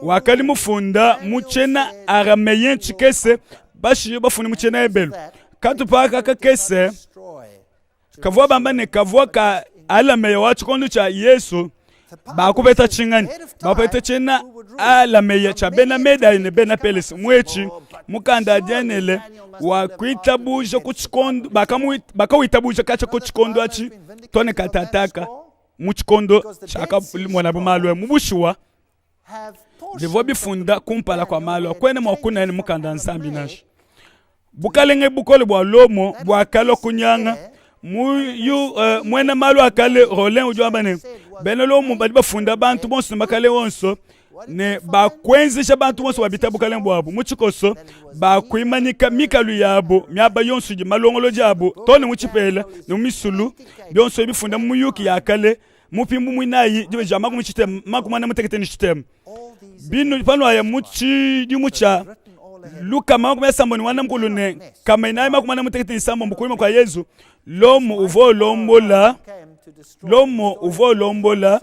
wakali mufunda muchena arameyen chikese bashi bafuni muchena ebelu katupaka kakese kavwa bambane kavwa ka alameya wachi kondu cha Yesu bakubeta chingani bapeta chena alameya cha bena medayo ne bena pelesi mwechi mukanda janele wa kuitabuje kuchikondo bakawitabuja kacha kuchikondo achi tone katataka muchikondo chaka mwana bumalwe mubushuwa devo bifunda kumpala kwa malwa kwene mwakuna ni mukanda nsambi nashi bukalenge bukole bwa lomo bwa kalo kunyanga mwena malu akale rolen ujwabane bene lomo badi bafunda bantu bonso bakale wonso ne bakwenzisha bantu bonso babita bukalenge bwabo muchikoso bakwimanika mikalu yabo myaba yonso ji malongolo jabo tone muchipela ne misulu byonso bifunda muyuki yakale mupimbu mwinayi jibe jama kumuchitem makumana mutekete ni chitem binu pano aya muchi dimucha Luka makumya sambo ni wana mkulu ne kama inayi makumana mutekete ni sambo mkulima kwa Yesu lomo uvo lombola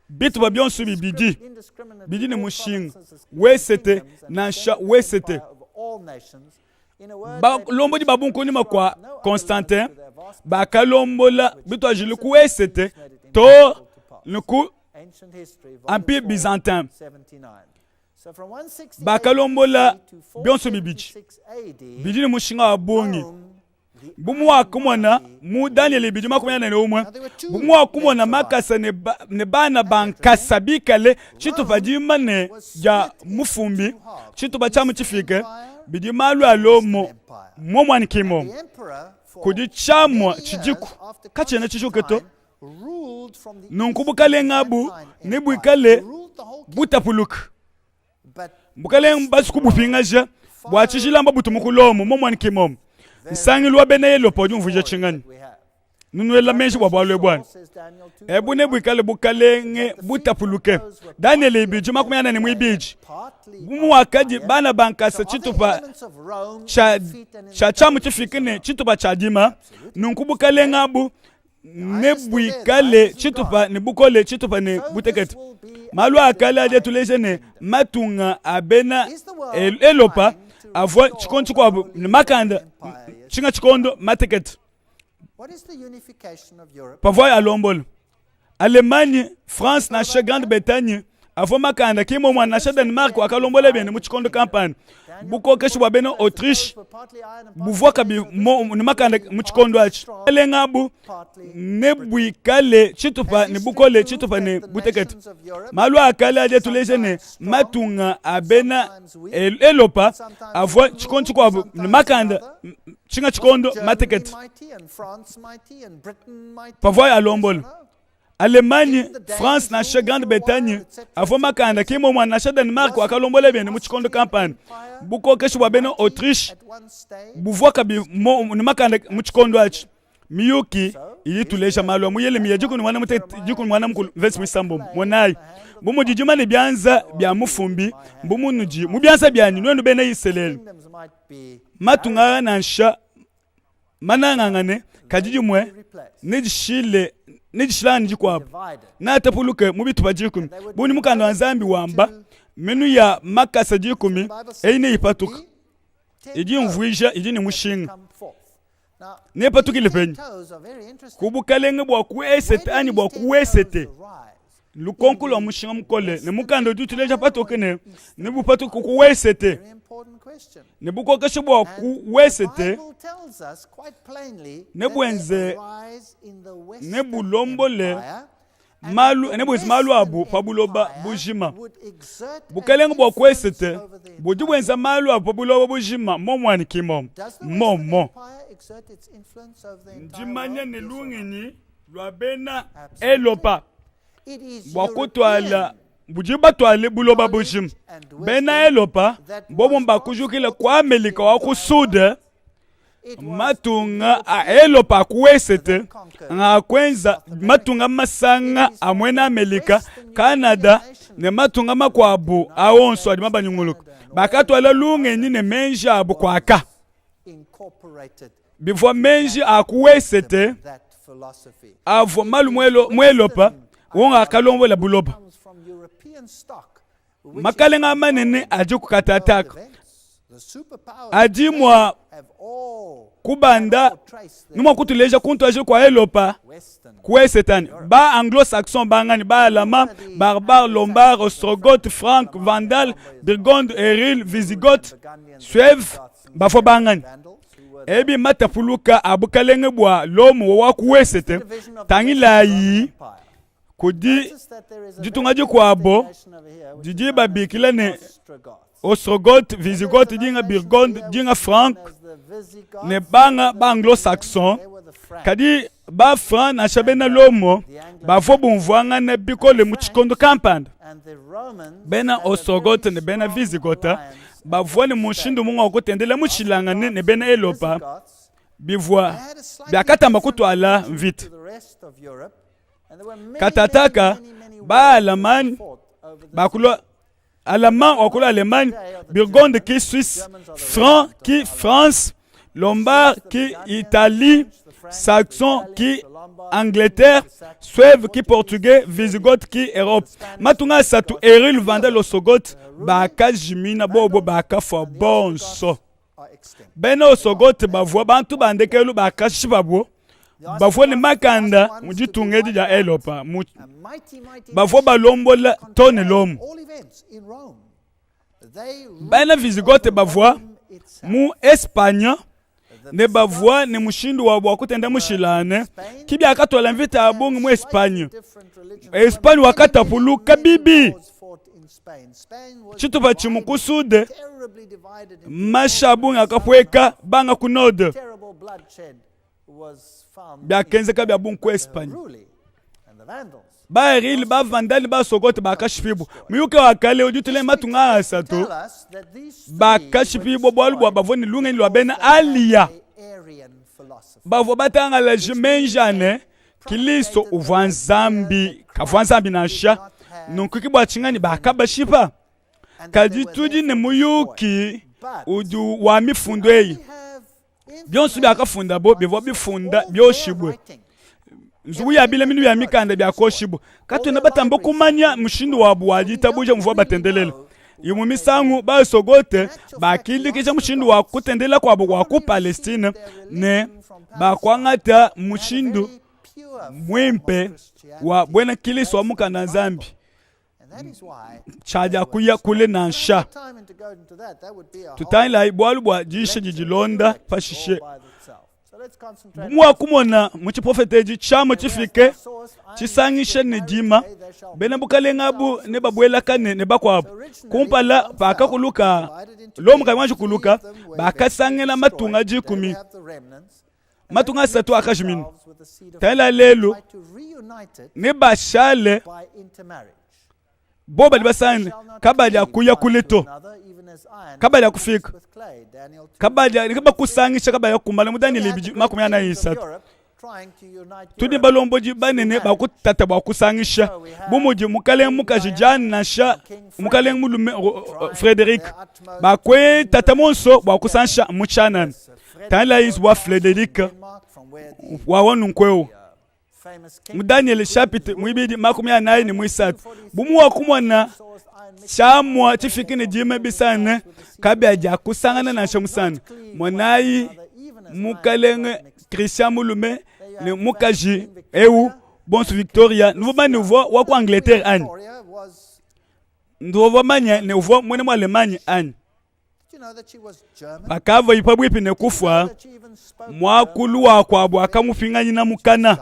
bitu babyonsu bibidi ni mushinga wesete nansha wesete ba lombo di babunku ni makwa Constantin ba kalombola bitu ajili ku wesete to nuku Empire byzantin ba kalombola byonsu bibidi ni mushinga wabongi bumu wakumona mu Daniel bidi makumya na umwe bumu wakumona makasa ne bana bankasa bikale chitu padima ne ja mufumbi chitu bachamu chifike bidi malu alomo momwani kimo kudi chamwa chijiku kachene chishuketo nunkubukale ngabu nibwikale butapuluka bukale mbasukubu pingaja bwachishilamba butumukulomo momwani kimo nsangi lwa bene yelo podi mvuje chingani nunuela menshi bwabwalwe bwana ebune bwikale bukalenge butapuluke Daniel ibiji makumyana ni mwibiji bumu wakaji bana bankasa chitupa cha chamu chifikine chitupa chadima nunkubukale ngabu nebwikale chitupa ne bukole chitupa ne butekete malu akale aje tulejene matunga abena elopa avwa chikondo kwa makanda chinga chikondo matekete pavoy alombolo Allemagne France na Grande-Bretagne avwa makanda kimo mwana na Denmark wakalombola bene mu chikondo campagne buko kesho bwa beno Autriche buvwa kabi ni makanda mu chikondo achi lengabu nebwikale chitupa ne bukole chitupa ne butekete malu akale aje tulejene matunga abena elopa avwa chikondo kwa ni makanda chinga chikondo matekete pavoy alombolo Allemagne, France na Grande-Bretagne avwa makanda kimo mwana na Denmark wakalombola bene mu chikondo campagne buko kesho bwa beno Autriche buvwa kabi ni makanda mu chikondo achi miyuki yitulesha malo muyele miyajiku ni mwana mutete jiku mwana mkulu vesi misambo monayi bumu jijuma ni byanza bya mufumbi bumu nuji mu byanza byanyu nwendu bene yiselele matunga nansha manangangane kajijumwe nijishilani jikwabo na tapuluke mubitu bajikumi buni mukanda wanzambi wamba menu ya makasa jikumi eyine ipatuka iji mvuisha iji ni mushinga ne patuka ilepenyi kubukalenge bwa kuesete ani bwa kuesete lukonkulo mushinga mukole ne mukanda dutuleja patuka ne bupatuka kuesete ne bukokeshe bwa kuesete ne bwenze ne bulombole malu ne bwenze malu abu pabuloba bujima bukalenge bwa kuesete budi bwenza malu abu pabuloba bujima momwani kimo momo njimanya ne lungini lwabena elopa bwakutwala bujiba twale buloba bujim bena elopa bobo mbakujukile kwa Amerika wa kusude matunga a elopa kuwesete nga kwenza matunga masanga amwena Amerika Canada ne matunga makwabu awonso adi mabanyunguluka bakatwala lungeni ne menji abu kwaka before menji akuwesete avo malu mwelopa wonga kalombola buloba makalenga manene aji kukatataka aji mwa kubanda numa kutuleja kuntu aji kwa elopa kuesetani ba anglo-saxon bangani ba alama barbar lombard ostrogoth frank vandal burgonde eril visigoth sueve bafo bangani ebi matapuluka abukalenge bwa lomo wa kuesete tangilayi kudi jitungaji kwabo jiji babikila ne Ostrogoth, Visigoth, dinga Burgonde, dinga Frank, ne banga anglo-saxon, kadi ba Fran na shabena lomo, ba vobumvwanga ne bikole muchikondo kampanda. Bena Ostrogoth ne bena Visigoth, ba vwani mushindu munga okutendele muchilangane ne bena Elopa, bivwa, biakata makutu ala vite. Katataka, ba Allemagne, ba kulo Allemand okolo Allemagne, Burgonde qui Suisse, Franc qui France, Lombard qui Italie, Saxon qui Angleterre, Suève qui Portugais, Visigoth qui Europe. Matunga satu eril vanda l'Ostrogoth, baka jimina bobo baka fo bonso. Bena Ostrogoth bavwa bantu bandekelu baka shibabo. Bavwa ni makanda mujitungedi ja Elopa. Bavwa balombola tone lomu. Bena Visigoth bavwa mu Espagne ne bavwa ni mushindu wa kutenda mushilane kibi akatola mvita abungu mu Espagne. Espagne wakatapuluka bibi. Chitupa chimukusude mashabungu akapweka banga kunode. Biakenze ka biabungu ku Espagne. Ba eril ba vandali ba Ostrogoth ba kashipibu. Muyuke wakale ojutule matunga asato. Ba kashipibu bwalu bavoni lunga ni lwabena alia. Bavo batanga la jimenjane kiliso uvanzambi kavanzambi nasha nunkuki bwachingani bakaba shipa kadi tudi ne muyuki udu wa mifundo eyi byonsu byakafunda bo bivo bifunda byoshibwe nzubu ya bile minu ya mikanda byakoshibu katuna batambo kumanya mushindu wabu wajita buja mvua batendelele Imumisangu ba Ostrogoth bakindikisha mushindu wa kutendela kwa ku Palestine ne bakwangata mushindu mwempe wa bwena kiliso wa mukanda Zambi chaja kuya kule na nsha tutaila ibwalu bwa jishe jijilonda pashishe mwa kumona muchi profeteji chamo chifike chisangishe ne dima bena bukalenga bu ne babwela kane ne bakwabo kumpala paka kuluka lomu kamwanju kuluka bakasangela matunga jikumi matunga satu akashimini taila lelo ne bashale boba libasane kabaja kuya kuleto kabaja kufika kabaja nikaba kusangisha kabaja kumala mudani libiji makumi ana isatu tudi balomboji banene bakutata bakusangisha bumuji mukale mukaji Jan nasha mukale mulume Frédéric bakwe tata monso bakusansha muchanan tala is wa Frédéric wa wonu kweo mu Daniel chapitre mwibidi makumi ana ni mwisatu bumuwa kumona chamwa chifikine jime bisane kabaja kusangana na shamusana monayi mukalenge Christian mulume ne mukaji eu bonsu Victoria nouveau wa ku Angleterre an nouveau manya ne nouveau mwene mu Allemagne an bakava ipabwipi ne kufwa mwakulu wa kwabo akamupinganya na mukana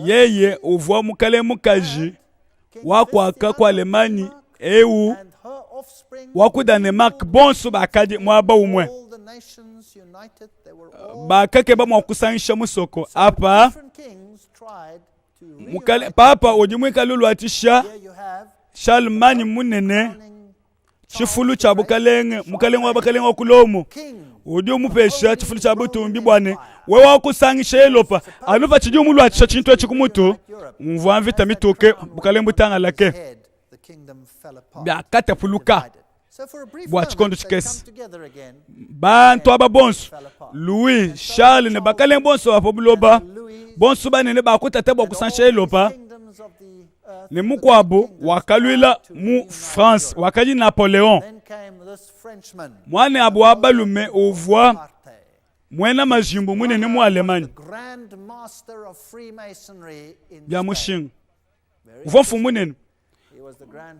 yeye uvo mukale mukaji wakwaka kwa Allemagne eu waku Danemark bonsu bakadi mwaba umwe bakake ba mwakusanisha musoko apa mukale papa ojimweka lulu atisha Charlemagne munene chifulu cha bukalenge mukalenge wa bakalenge okulomo odi omupesha chifulu cha butumbi bwane we wakusangisha Elopa anuva chidi omulu atisha chintu ekikumutu mvwa mvita mitoke bukalenge butanga lake byakata puluka bwa chikondo chikesi bantu ababonso Louis Charles ne bakalenge bonso apobuloba bonso banene bakutata bakusanisha Elopa ne mukwabo wakalwila mu France wakali Napoleon mwane abo abalume ovwa mwena majimbo munene mu Allemagne bya mushinga uvofu munene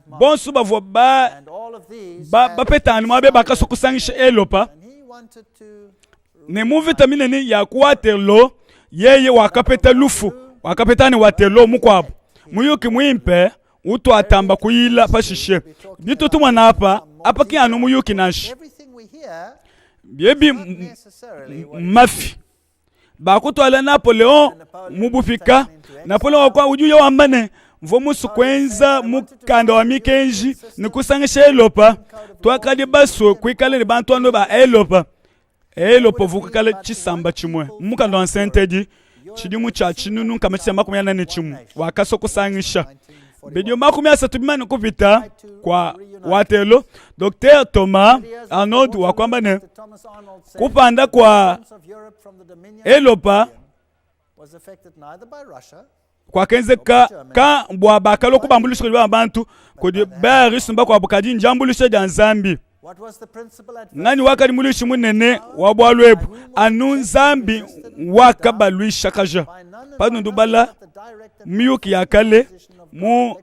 bonso bavwa ba petani mwabe bakasokusangisha Elopa ne mu vitamine ni ya Waterloo yeye wakapeta lufu wakapetani Waterloo mukwabo muyuki mwimpe utu atamba kuila pashishe bitu tumwana apa ki anu muyuki nashi biebi mafi bakutwala Napoleon mubufika Napoleon kwa ujuya wambane mvo musukwenza mukanda wa mikenji nikusangisha elopa twakadi baso kwikale bantu ando ba elopa vukukale chisamba chimwe mukanda wa sentedi chidimu cha chinunu kamachisa makumi anane chimu wakaso kusangisha bidio makumi asatu bimani kupita kwa watelo Dr. Thomas Arnold wakwambane kupanda kwa elopa kwa kenze ka mbwa bakalo kubambulisha kwa bantu kodi barisu mbako abukadi njambulisha ja Nzambi ngani wakali mulishi munene wabwalwebu anu Nzambi wakabaluisha kaja padu ndubala miyuki yakale mu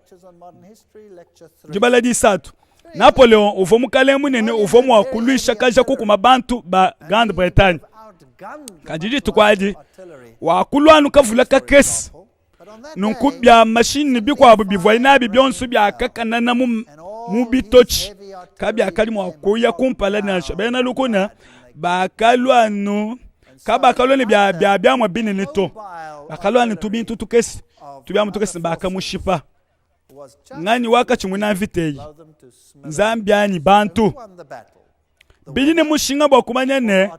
jibala di satu Napoleon uvomu kale munene uvomu wakuluisha kaja kukuma bantu ba Grande Bretagne kajiji tukwaji wakulwanu kavula kakesi nunkubya machine bikwa bibivwa inabi byonsu byakakana na mubitochi kabya kali mwakuya kumpala na shabena lukuna bakalwanu kabakalwani bya mwa binene to bakalwani tubintu tukesi tubya mutukesi bakamushipa ngani wakachi mwina vitei Nzambiani bantu biline mushinga bwa kumanyane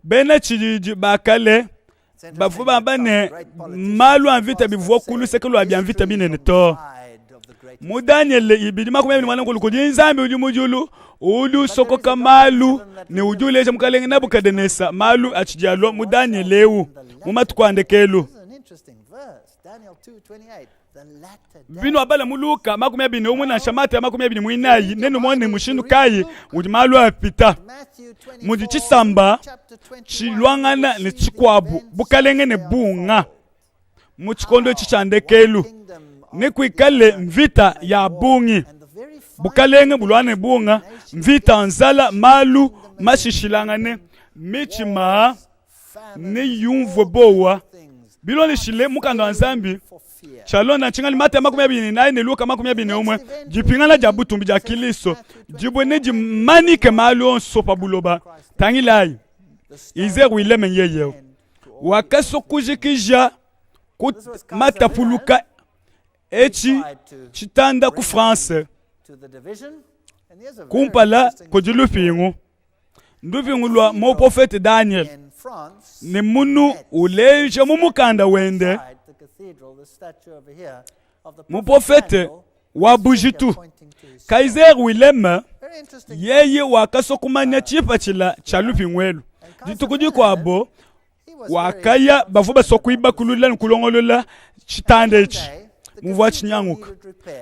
bena chiji bakale bavuba bane malu anvita bivuwa kulu sekelu abyanvita binene to mu Daniel ibidi makumya mwana nkulu Nzambi ujumujulu ulu soko kamalu ni ujuleje mukalenge Nabukadneza malu achijalo mu Daniel ewu mu matukwandekelu bino abala muluka makumya bine umuna shamata makumya bine muinayi nenu mone mushindu kayi udi malu apita mudi chisamba chilwangana ne chikwabu bukalenge ne bunga mu chikondo chichandekelu ne kwikale mvita ya bungi bukalenge bulwane bunga mvita nzala malu mashishilangane michima ne yumvo bowa bilone shile mukanda wa Nzambi Shalona chingali mate makumya bini na ine luka makumya bini umwe jipingana jabutumbi ja kiliso jibone jimanike malu onso pa buloba tangilai izeru ileme yeye wakaso kujikija matapuluka echi chitanda ku France kumpala kujilupingu nduvingu lwa mo profete Daniel ne munu uleje mumukanda wende mu profete wa bujitu Kaiser Willem yeye wakasokumanya chipa chila chalupingwelu ditukuji kwa abo wakaya bavuba sokuiba kulula nkulongolola chitande ichi muvwa chinyanguka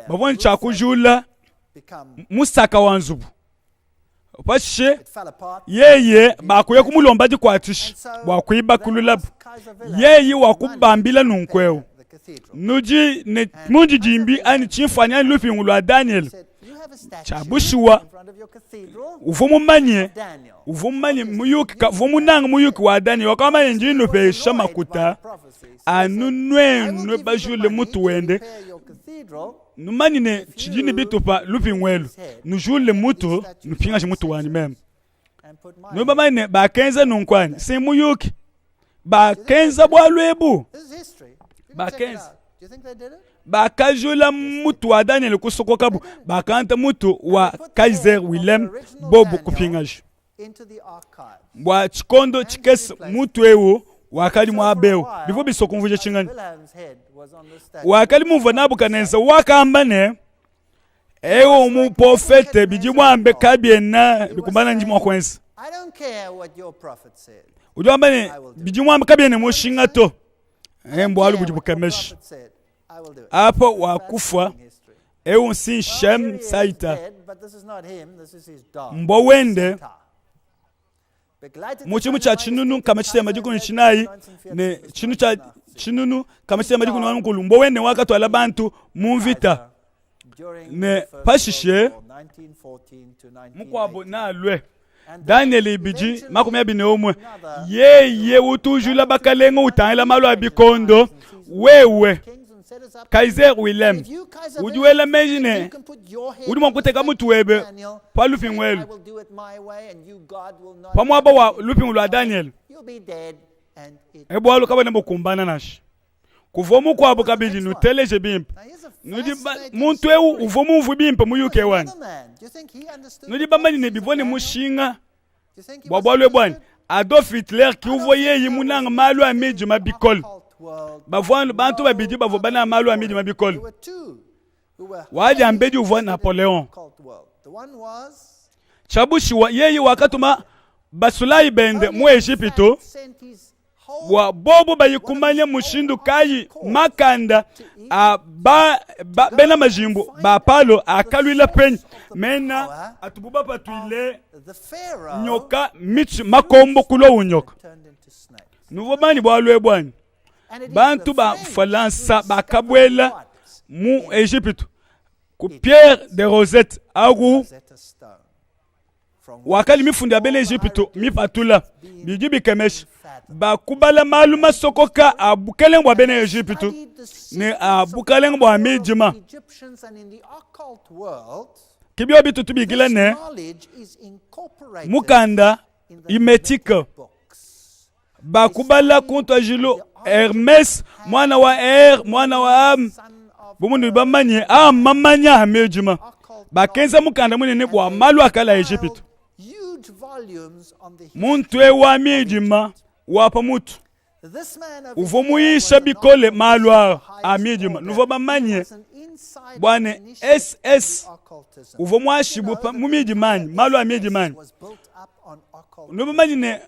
bavoni chakujula musaka wanzubu pashe yeye bakuye kumulomba dikwatishi wakuiba kulula yeye wakubambila nunkweo nuji ne munji jimbi ani chifanya lupingu lwa Daniel chabushiwa uvumanye muyuki vumunanga muyuki wa Daniel wakama njino pe shamakuta anunwe bajule mutu wende numani ne chijini bitupa lupingwelu nujule mutu nupinga mutu wani mem nubamane bakenza nunkwani se muyuki bakenza bwalwebu bakenza bakajula mutu wa Daniel kusoko kabu bakanta mutu wa Kaiser Willem bobu kupingaji bwa chikondo chikesi mutu ewo wakali mwabeo bifo bisoko mvuje chingani wakali mumva Nabukadneza wakambane ewo mu profete biji mwambe kabiena bikumbana njimwa kwensi ujambane biji mwambe kabiena mushinga to embo alu bujibukemeshi apo wakufa ewo sin Shem Saita mbo wende muchimu cha chinunu kama chitema jikuni chinayi ne chinu cha chinunu kama chitema jikuni wanukulu mbo wende wakatu ala bantu mumvita ne pashishe mukwabo na alwe Daniel ibiji makumya bine omwe yeye utujula bakalenga utangela malu abikondo wewe Kaiser William ujuela mejine udimo kuteka mtu webe pa lupin welu pa mwaba wa lupin lwa Daniel ebo alu kaba nembo kumbana nashi kuvomu kwa abo kabidi nuteleje bimpa nudi muntu ewu uvomu mvu bimpa mu UK one nudi bamani ne bivone mushinga bwabwalwe bwani Adolf Hitler ki uvoye yimunanga malu amiji mabikol bavwanu bantu babidi bavobana malu amiji mabikol waje ambedi uvo Napoleon chabushi wa yeyi wakatuma basulai bende mu Egypto wa bobo bayikumanya mushindu kayi makanda bena majimbo ba palo akalwila penyi mena atububa patuile nyoka michi makombo kulo unyoka nuvo bani bwalwe bwani bantu ba Falansa bakabwela mu Egypte ku Pierre de Rosette agu wakali mifundi ya bele Egypte mipatula bijibi kemesh bakubala maluma sokoka abukelengwa bene Egypte ne abukelengwa mijima kibyo bitu tubigila ne mukanda imetika bakubala kunto jilo Hermes mwana wa mwana wa bumundu bamanye mamanya mijima bakenza mukanda munene bwa malu akala Egypte muntu ewa mijima wapa mutu uvomuyisha bikole malwa amijima nuvo bamanye bwane SS uvomwashibu mumijimani malwa amijimani nuvo manyine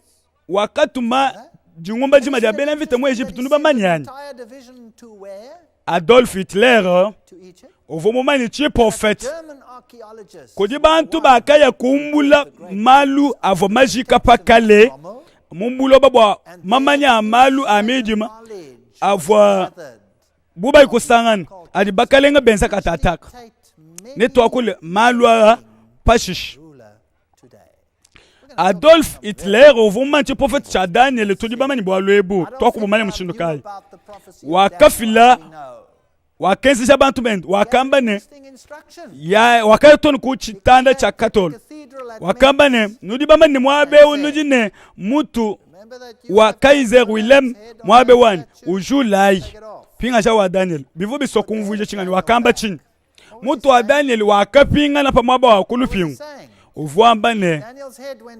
wakatuma jingomba jima ja bena vite mu Egypte nuvo manyani Adolf Hitler uvomumani chi prophet kodi bantu bakaya kumbula malu avomajika pakale mumbulo babwa mamanya malu amijima avwa buba ikusangana adi bakalenga benza katataka netwa kule malu pashish Adolf Hitler uvumanchi prophet cha Daniel todi bamani bwalwebu twakubumanya mushindu kai wakafila wakenzisha bantu bendu wakambane ya wakatoni kuchitanda cha katolo wakambane nudi bamani mwabe unujine mutu wa Kaiser William mwabe wani ujulai pinga cha wa Daniel bivu bisokumvuje chingani wakamba chini mutu wa Daniel wakapinga na pamwaba wakulupingu uvuambane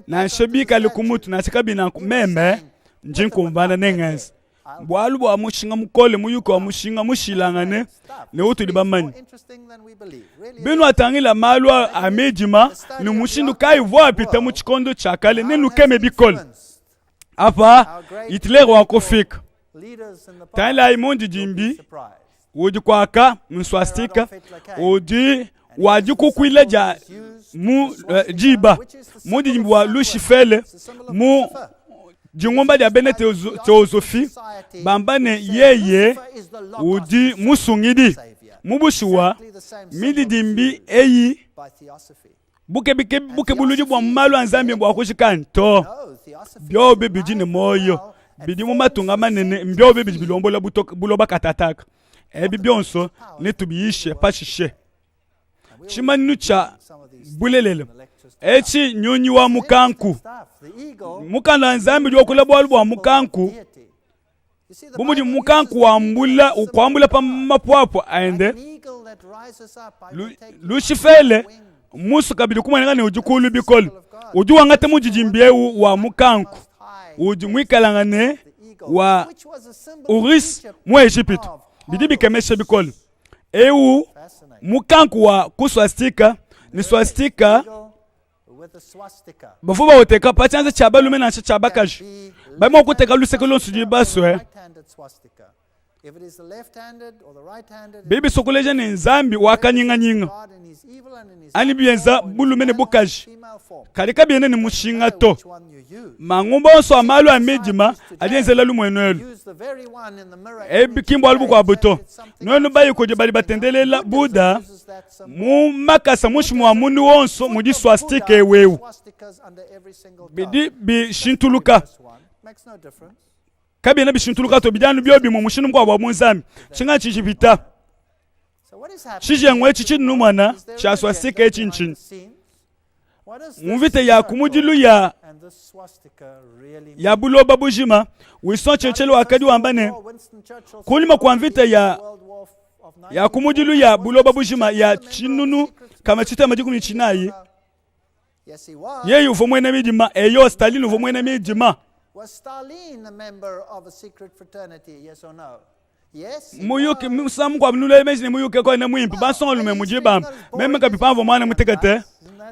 na shebika likumutu na chikabina meme njinkumbana nengenzi bwalu bwa mushinga mukole muyuko wa mushinga mushilangane ne utu libamani binu atangila malwa amejima ni mushindu kai vwa pita mu chikondo chakale ne nukeme bikole apa Hitler wakofika taila imondi jimbi udi kwaka mswastika udi waji kukwile ja mu jiba mudi jimbi wa Lushifele mu jingomba dia bene teosofi bambane yeye udi musungidi mubushiwa midi dimbi eyi buke buluji bwa malu anzambi bwa kushikani to byo bebe jine moyo bidi mu matunga manene mbyo bebe bilombola buloba katataka ebi byonso netubiyishe pashishe chimanu cha bulelele echi nyonyi wa mukanku mukanda nzambi lyokula bwalu bwa mukanku bumudi mukanku wambula ukwambula pa mapwapo aende Lushifele musu kabili kumwanengane ujukulu bikoli uju wangate mujijimbieu wa mukanku uju mwikalangane wa Uris mu Egypte bidi bikemeshe bikoli ewu mukanku wa kuswastika ni swastika bafuba oteka pachanza chabalume na chabakaji bamo kuteka lusekolo sudi baswe bibi sokoleje ni nzambi wakanyinga nyinga ani bienza bulume ne bukaji kalika biene ni mushinga to mangumba so amalu amejima alienzela lumwenelo ebikimbo alubu kwa buto nono bayi koje bali batendelela buda mu makasa mushimu wa mundu wonso mudi swastika ewewu bidi bi shintuluka kabi na bishintuluka to bijanu byobi mu mushinu mwa wa munzami chinga chijibita chijengwe chichinu mwana chaswa sika echinchin muvite ya kumudilu ya buloba bujima wison chechelo akadi wambane kulima kwa mvite ya kumudilu ya buloba bujima ya chinunu kama chita majiku ni chinayi ye uvo mwena midima eyo Stalin uvo mwena midima. Was Stalin a member of a secret fraternity, yes or no? Yes. Muyuke musamu kwa mnule mezi muyuke kwa na mwimpi bason lume mujiba meme kapipa vo mwana mutekete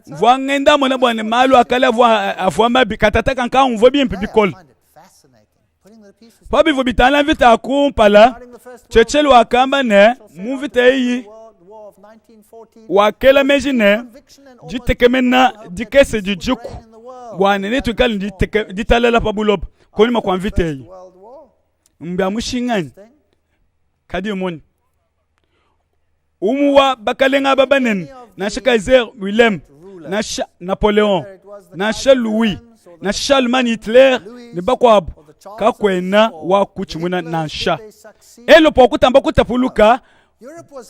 vo ngenda mona bwana malu akala vo afwa mabi katataka nka unvo bimpi bikol pabi vo bitana vita akumpala chechelo akamba ne muvite yi wakela mezi ne jitekemena dikese jijuku bwana netu kali ditalala pabulob kolima kwa mvite mbya mushingani kadi mon umuwa bakalenga babanen na Kaiser Wilhelm na Napoleon na Louis na Charles Hitler ne bakwab kakwena wa kuchimuna na sha elo pokutamba kutapuluka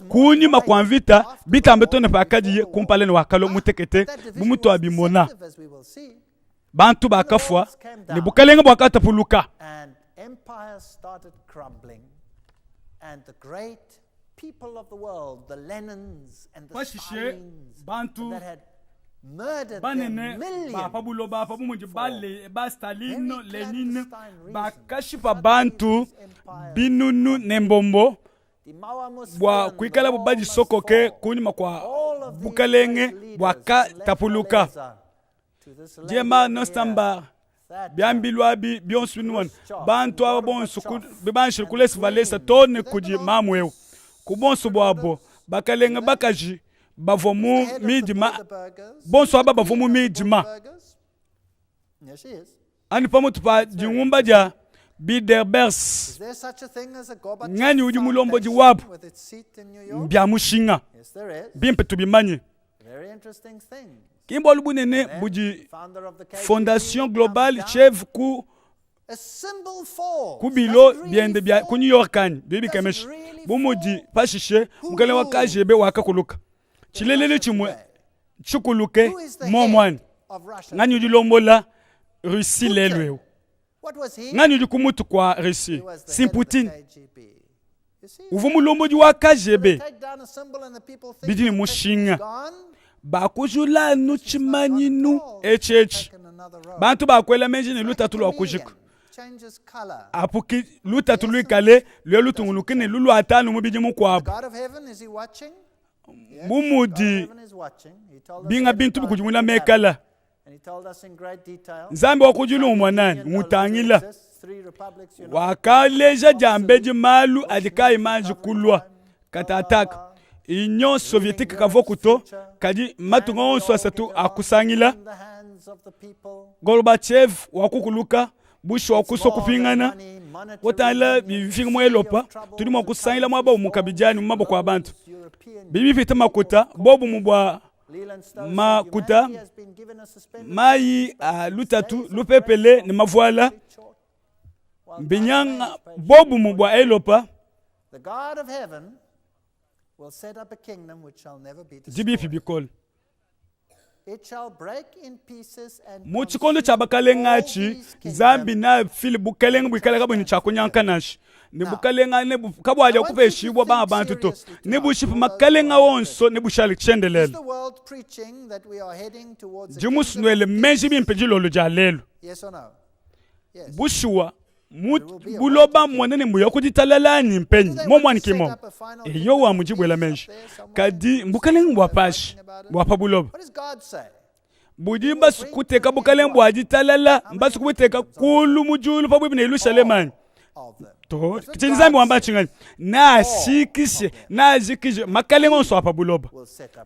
kuni makwanvita bitambeto ne pakadi kumpale ne wakalo mutekete bumuto abimona bantu bakafwa ne bukalenga bwakatapuluka and empire started crumbling and the great people of the world, the Lenins and the Stalins that had murdered millions ba Stalin Lenin bakashipa bantu binunu nembombo bwa kwikala bubaji sokoke kuni makwa bukalenge bwaka tapuluka jema nostamba byambilwabi byonsunwan bantu aba bonsu bibanshir kulesi valesa tone kuji mamweu kubonsu bwabo bakalenga bakaji bavomu midima bonsu aba bavomu midima ani pamutu pa jingumba ja Biderbers ngani uji mulombo ji wabu byamushinga bimpe tubimanye kimbo lubunene buji Fondation Globale chef ku kubilo biende bya ku New York kan bibi kamesh bumuji pashishe mukale wakajebe wakakuluka chilelele chimwe chukuluke momwan ngani uji lombola Russie lelwe ngani uji kumutu kwa Russie Putin uvumu lomboji wakajebe bidini mushinga bakujula nuchimanyinu HH bantu bakwela menjini lutatu lwakujika apuki lutatu lwikale lwe lutungulukine lulu atanu mubiji mukwabo mumudi binga bintu bikujumula mekala Nzambi wakujula umwanani mutangila wakaleja jambeji malu adikai manji kulwa katataka Union soviétique kavokuto kadi matungo swasatu akusangila Gorbachev wakukuluka Bush wakuso kupingana wotala bifinga mwelopa tulimo kusangila mwaba umukabijani mumabo kwa abantu bibi fita makuta bobu mubwa makuta mai lutatu lupepele ni mavuala binyanga bobu mubwa elopa will set up a kingdom which shall never be destroyed. It shall break in pieces and muchikondo chabakalengachi zambi na filibu kalenga bukala kabuni chakunyankanashi ne bukalenga ne kabwaja kupeshibwa ba abantu to ne bushipa makalenga wonso ne bushali chendelelo jimusnwele menji bimpejilo lujalelo yes or no yes bushwa buloba mwanene mbuya kuditalalani mpenyi momwani kimo iyo wa mujibwela menji kadi mbukalenga bwapashi bwapa buloba budi basu kuteka bukalenga bwajitalala basu kubuteka kulu mujulu pabwe bine Yerusalem to kinzambi wamba chingani na shikishe na jikije makalenga onso apa buloba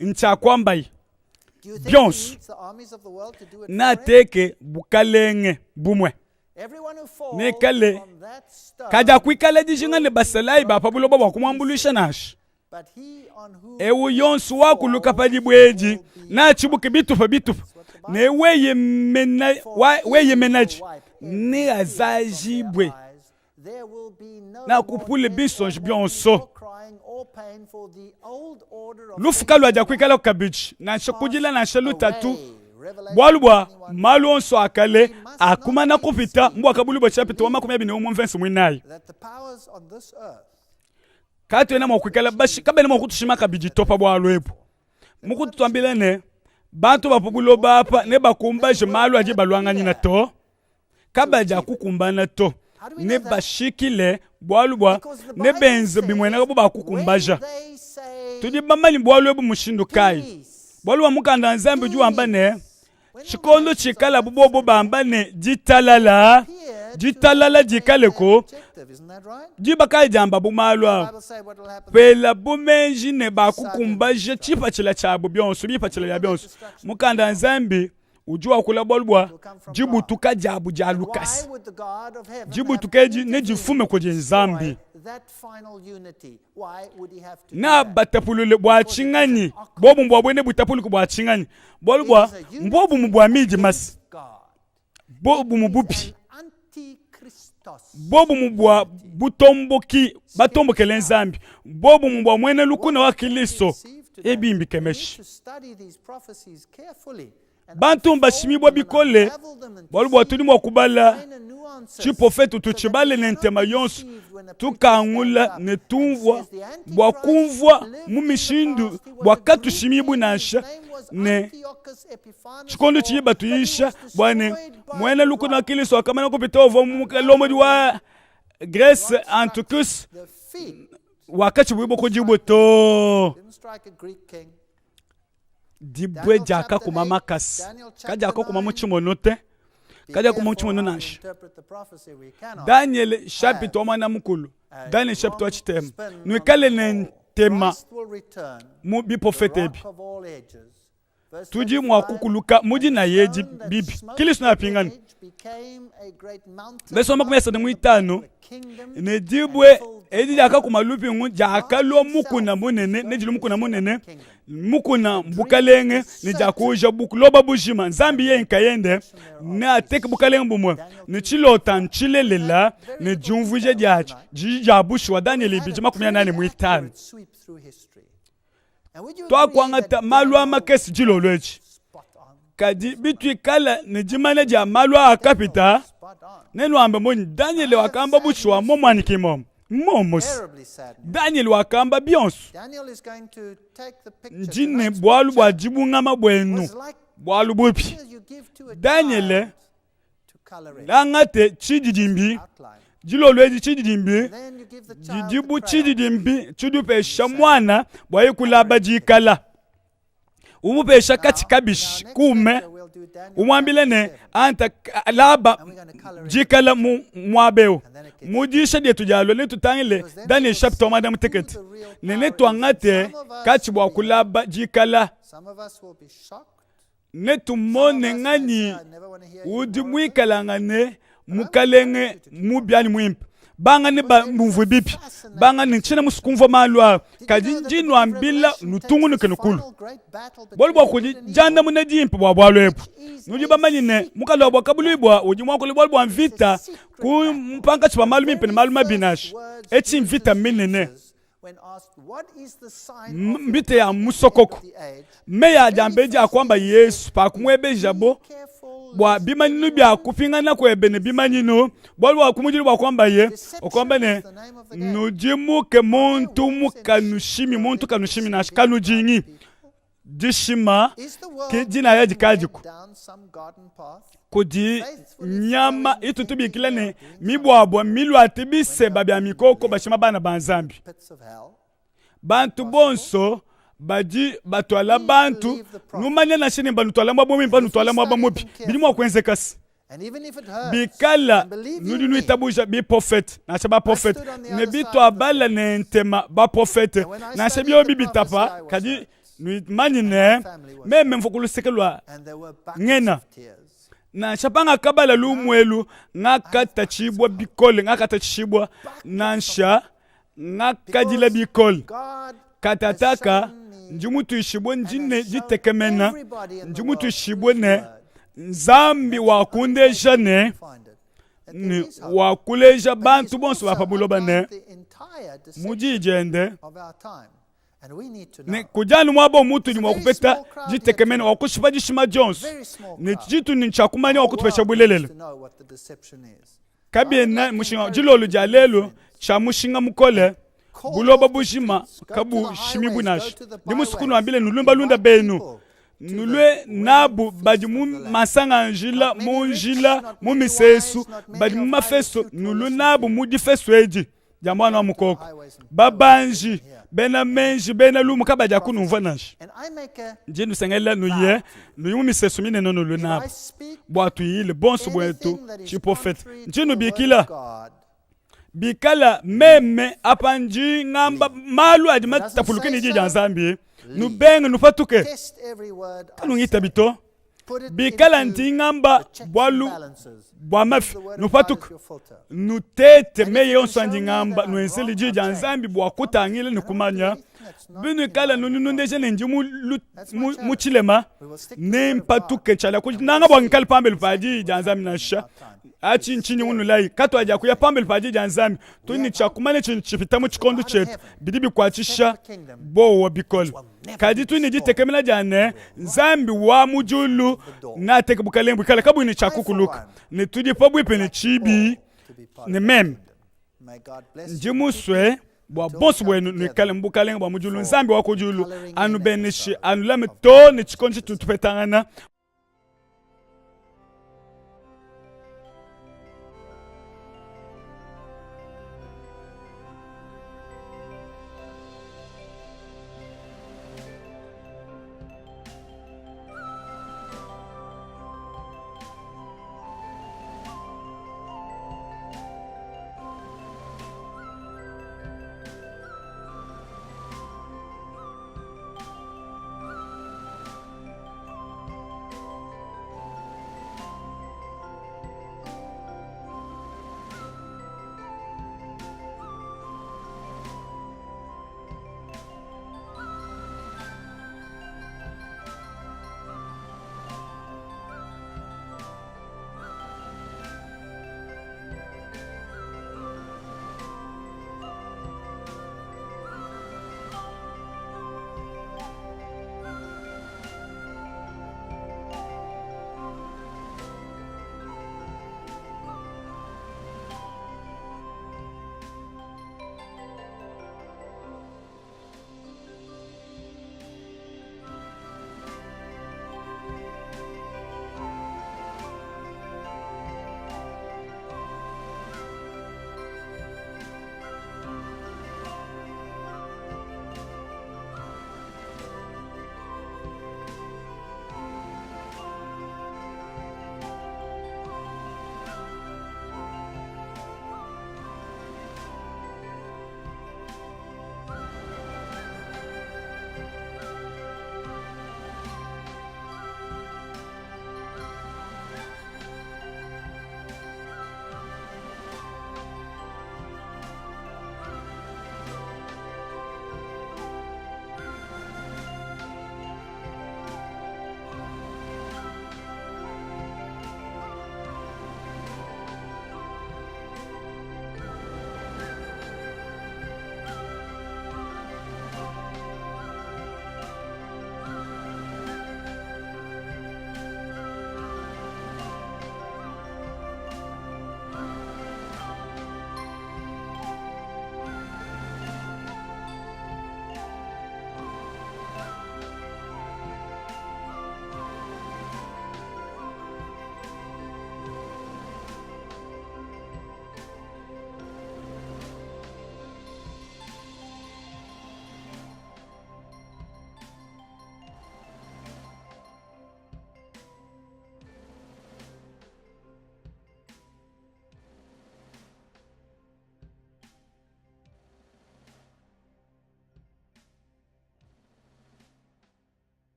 ncha kwambai byonso na teke bukalenge bumwe nekale kaja kwikale dijingane basalai bapa buloba bakumwambulisha nashi ewu yonsu wakuluka pajibweji na chibuke bitufa ne weye menaji ne azajibwe na kupule bisonje byonso lufuka lwaja kwikala kukabichi na nshakujila na nshalutatu bwalubwa malu onso akale akumana kupita mbwa kabulu bwa chapita wa 21 mwinayi katu ena mwakwikala bashi kabene mwakutushima kabiji topa bwalwebu mukututwambilene bantu bapubulo bapa ne bakumbaje malu aje balwanganyina to kabaja kukumbana to ne bashikile bwalubwa ne benze bimwena bo bakukumbaja tudi bamali bwalwebu mushindu kai bwalubwa mukanda nzambe ju ambane chikondo chikala bubobo bambane jitalala jikaleko jibaka jamba bumalwa pela bumenji ne bakukumbaje chipachila chabu byonso bipachila ya byonso mukanda nzambe ujua kula bolbwa jibutuka jabu ja Lucas jibutukeji ne jifume ko nzambi na batapulule bwa chingani bobu mbwa ne butapulu ko bwa chingani bolbwa mbobu mbwa miji mas bobu mbupi bobu mbwa butomboki batombokele nzambi bobu mbwa mwene lukuna wa Kristo ebimbi kemeshi bantu mbashimibwa bikole bolbwa tuli mwakubala chipofetu tuchibale nentema yonsu tukangula netumvwa bwakumvwa mumishindu bwakatushimibu nasha ne chikondo chiyiba tuyisha bwane mwene lukuna wa Kristo akamana kupita ovo lomo wa Grace Antikus wakati bwibo kujibu to dibwe jaka kuma makasi kaja ko kuma muchimonote kaja kuma muchimono nash Daniel chapitre mwana mukulu Daniel chapitre chitem nwekale nentema mu bi profete bi tuji mwakukuluka muji na yeji bibi Kristo na pingani beso makumesa mwitano ne dibwe edi jaka kuma lupi ngu jaka lo mukuna munene ne jilu mukuna munene mukuna mbukalenge ni jakuja bukuloba bujima nzambi ye nkayende ne ateke bukalenge bumwe ne chilota nchilelela ne jumvuje jacho jijabushi wa Daniel bijima 18 mwitano twa kwangata malwa makesi jilolwechi kadi bitwikala ne jimane ja malwa akapita nenu ambe moni Daniel wakamba bushwa momwanikimo momos Daniel wakamba bionso njine bwalu bwa jibungama bwenu bwalu bupi Daniel langate chididimbi jilolweji chididimbi jidibu chididimbi chidupesha mwana bwayikulaba jikala umupesha kati kabish kume umwambile ne anta laba jikala mwabeo mujisha de tujalo ne tutangile Daniel chapter madam ticket ne twangate kati bwa kulaba jikala ne tumone ngani udimwikalangane mukalenge mubyani mwimpa bangani ba mvuvu bipi bangani china musukumva malwa kadinjino ambila nutungu kenukulu bolbo kuji janda munadi impa bwa bwalwepo nuji bamanyine mukalo bwa kabulibwa uji mwakole bolbo amvita ku mpanga chipa malumi mpene maluma binash eti mvita minene mbite ya musokoko meya jambeji akwamba Yesu pa kumwebe jabo bwa bimanyinu bya kupingana kwebene bimanyinu bolwa kumujiri bwa kwamba ye okwamba ne nujimuke muntu mukanushimi muntu kanushimi na kanujingi dishima kijina ya jikajiku kudi nyama itutubikilane mibwabwa milwa tibise babya mikoko bashima bana banzambi bantu bonso baji batwala bantu numanya na shini banutwala mwabomi banutwala mwabomopi bilimwa kwenzekasi bikala nudinu itabuja bi prophet na chaba prophet ne bitu abala ne ntema ba prophet na shebyo bibitapa kadi manyine meme mfukulusekelwa ngena na chapanga kabala lumwelu ngakata chibwa bikole ngakata chibwa nansha ngakadila bikole katataka njimutu ishibwe njine jitekemena njimutu ishibwe ne nzambi wakundesha ne ni wakuleja bantu bonso bapabuloba ne muji jende ne kujani mwabo mutu ni wakupeta jitekemene wakushipa jishima Jones ne jitu ni nchakumani wakutupesha bulelele kabiena mushinga jilolu jalelu cha mushinga mukole buloba bushima kabu shimibu nash ni musukunu ambile nulumba lunda benu nulwe nabu badi mu masanga njila mu njila mu misesu badi mu mafeso nulu nabu mu difeso eji jamwana wa mukoko babanji bena menji bena lumu kabaja kunumva nash njinu sengela nuye nuyu misesu mine nulu nabu bwatu yile bonso bwetu chipofet njinu bikila bikala meme apanji ngamba malu adi matapulukini jija nzambi nubenga nupatuke kanungita bito bikala nti ngamba bwalu bwamafi nupatuke nutete meye onsandi ngamba nuenseli jija nzambi bwakutangile nukumanya binu kala nunundeje nenji muchilema nempatuke chala nanga bwangikali pambe lupaji janzambi nasha achi nchini unulai kato aja kuya pambe lupaji janzambi tuni chakumane chipitamu chikondu chetu bidibi kwachisha bo wabikoli kadi tuni jitekemela jane nzambi wa mujulu nateke bukalembu kala kabu ni chakukuluka ni tudi pabu ipe ni chibi ni mem njimuswe bwa boss bwenu ni kalembu kalenga bwa mujulu nzambi wako julu anu benishi anu lame to ni chikonchi tutupetangana